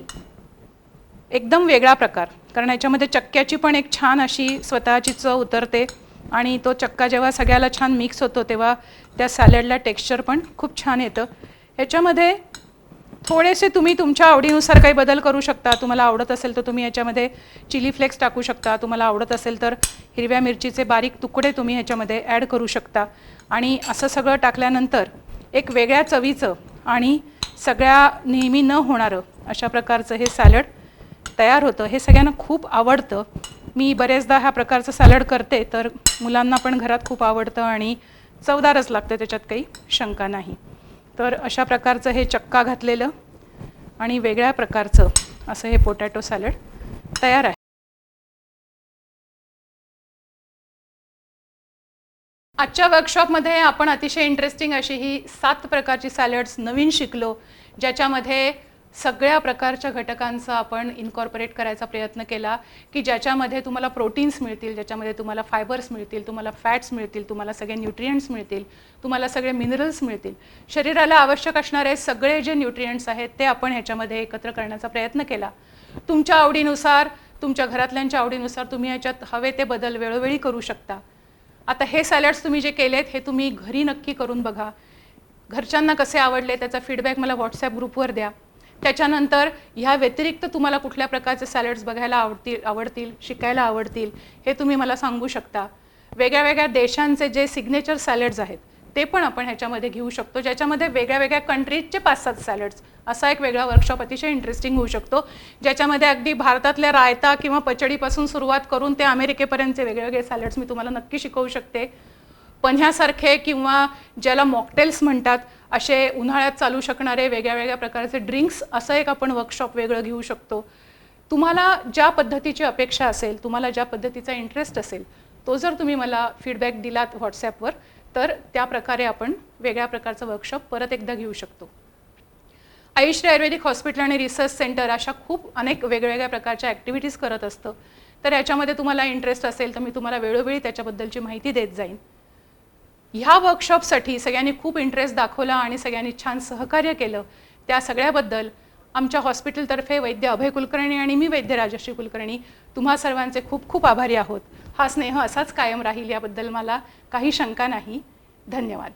एकदम वेगळा प्रकार, कारण याच्यामध्ये चक्क्याची पण एक छान अशी स्वतःची चव उतरते आणि तो चक्का जेव्हा सगळ्याला छान मिक्स होतो तेव्हा त्या सॅलडला टेक्स्चर पण खूप छान येतं. ह्याच्यामध्ये थोडेसे तुम्ही तुमच्या आवडीनुसार काही बदल करू शकता. तुम्हाला आवडत असेल तर तुम्ही ह्याच्यामध्ये चिली फ्लेक्स टाकू शकता. तुम्हाला आवडत असेल तर हिरव्या मिरचीचे बारीक तुकडे तुम्ही ह्याच्यामध्ये ॲड करू शकता. आणि असं सगळं टाकल्यानंतर एक वेगळ्या चवीचं आणि सगळ्या नेहमी न होणारं अशा प्रकारचं हे सॅलड तयार होतं. हे सगळ्यांना खूप आवडतं. मी बरेचदा ह्या प्रकारचं सॅलड करते, तर मुलांना पण घरात खूप आवडतं आणि चवदारच लागतं, त्याच्यात काही शंका नाही. तर अशा प्रकारचं हे चक्का घातलेलं आणि वेगळ्या प्रकारचं असं हे पोटॅटो सॅलड तयार आहे. आजच्या वर्कशॉपमध्ये आपण अतिशय इंटरेस्टिंग अशी ही 7 प्रकारची सॅलड्स नवीन शिकलो, ज्याच्यामध्ये सगळ्या प्रकारच्या घटकांचा आपण इन्कॉर्पोरेट करायचा प्रयत्न केला, की ज्याच्यामध्ये तुम्हाला प्रोटीन्स मिळतील, ज्याच्यामध्ये तुम्हाला फायबर्स मिळतील, तुम्हाला फॅट्स मिळतील, तुम्हाला सगळे न्यूट्रिएंट्स मिळतील, तुम्हाला सगळे मिनरल्स मिळतील. शरीराला आवश्यक असणारे सगळे जे न्यूट्रिएंट्स आहेत ते आपण ह्याच्यामध्ये एकत्र करण्याचा प्रयत्न केला. तुमच्या आवडीनुसार, तुमच्या घरातल्यांच्या आवडीनुसार तुम्ही ह्याच्यात हवे ते बदल वेळोवेळी करू शकता. आता हे सॅलड्स तुम्ही जे केलेत हे तुम्ही घरी नक्की करून बघा. घरच्यांना कसे आवडले त्याचा फीडबॅक मला व्हॉट्सॲप ग्रुपवर द्या. त्याच्यानंतर ह्या व्यतिरिक्त तुम्हाला कुठल्या प्रकारचे सॅलड्स बघायला आवडतील, शिकायला आवडतील हे तुम्ही मला सांगू शकता. वेगळ्या वेगळ्या देशांचे जे सिग्नेचर सॅलड्स आहेत ते पण आपण ह्याच्यामध्ये घेऊ शकतो, ज्याच्यामध्ये वेगळ्या वेगळ्या कंट्रीजचे 5-7 सॅलड्स असा एक वेगळा वर्कशॉप अतिशय इंटरेस्टिंग होऊ शकतो, ज्याच्यामध्ये अगदी भारतातल्या रायता किंवा पचडीपासून सुरुवात करून ते अमेरिकेपर्यंतचे वेगवेगळे सॅलड्स मी तुम्हाला नक्की शिकवू शकते. पन्ह्यासारखे किंवा ज्याला मॉकटेल्स म्हणतात असे उन्हाळ्यात चालू शकणारे वेगळ्या वेगळ्या प्रकारचे ड्रिंक्स असं एक आपण वर्कशॉप वेगळं घेऊ शकतो. तुम्हाला ज्या पद्धतीची अपेक्षा असेल, तुम्हाला ज्या पद्धतीचा इंटरेस्ट असेल, तो जर तुम्ही मला फीडबॅक दिलात व्हॉट्सॲपवर तर त्या प्रकारे आपण वेगळ्या प्रकारचं वर्कशॉप परत एकदा घेऊ शकतो. आयुश्री आयुर्वेदिक हॉस्पिटल आणि रिसर्च सेंटर अशा खूप अनेक वेगवेगळ्या प्रकारच्या ॲक्टिव्हिटीज करत असतं. तर याच्यामध्ये तुम्हाला इंटरेस्ट असेल तर मी तुम्हाला वेळोवेळी त्याच्याबद्दलची माहिती देत जाईन. ह्या वर्कशॉपसाठी सगळ्यांनी खूप इंटरेस्ट दाखवला आणि सगळ्यांनी छान सहकार्य केलं. त्या सगळ्याबद्दल आमच्या हॉस्पिटलतर्फे वैद्य अभय कुलकर्णी आणि मी वैद्य राजश्री कुलकर्णी तुम्हा सर्वांचे खूप खूप आभारी आहोत. हा स्नेह असाच कायम राहील याबद्दल मला काही शंका नाही. धन्यवाद.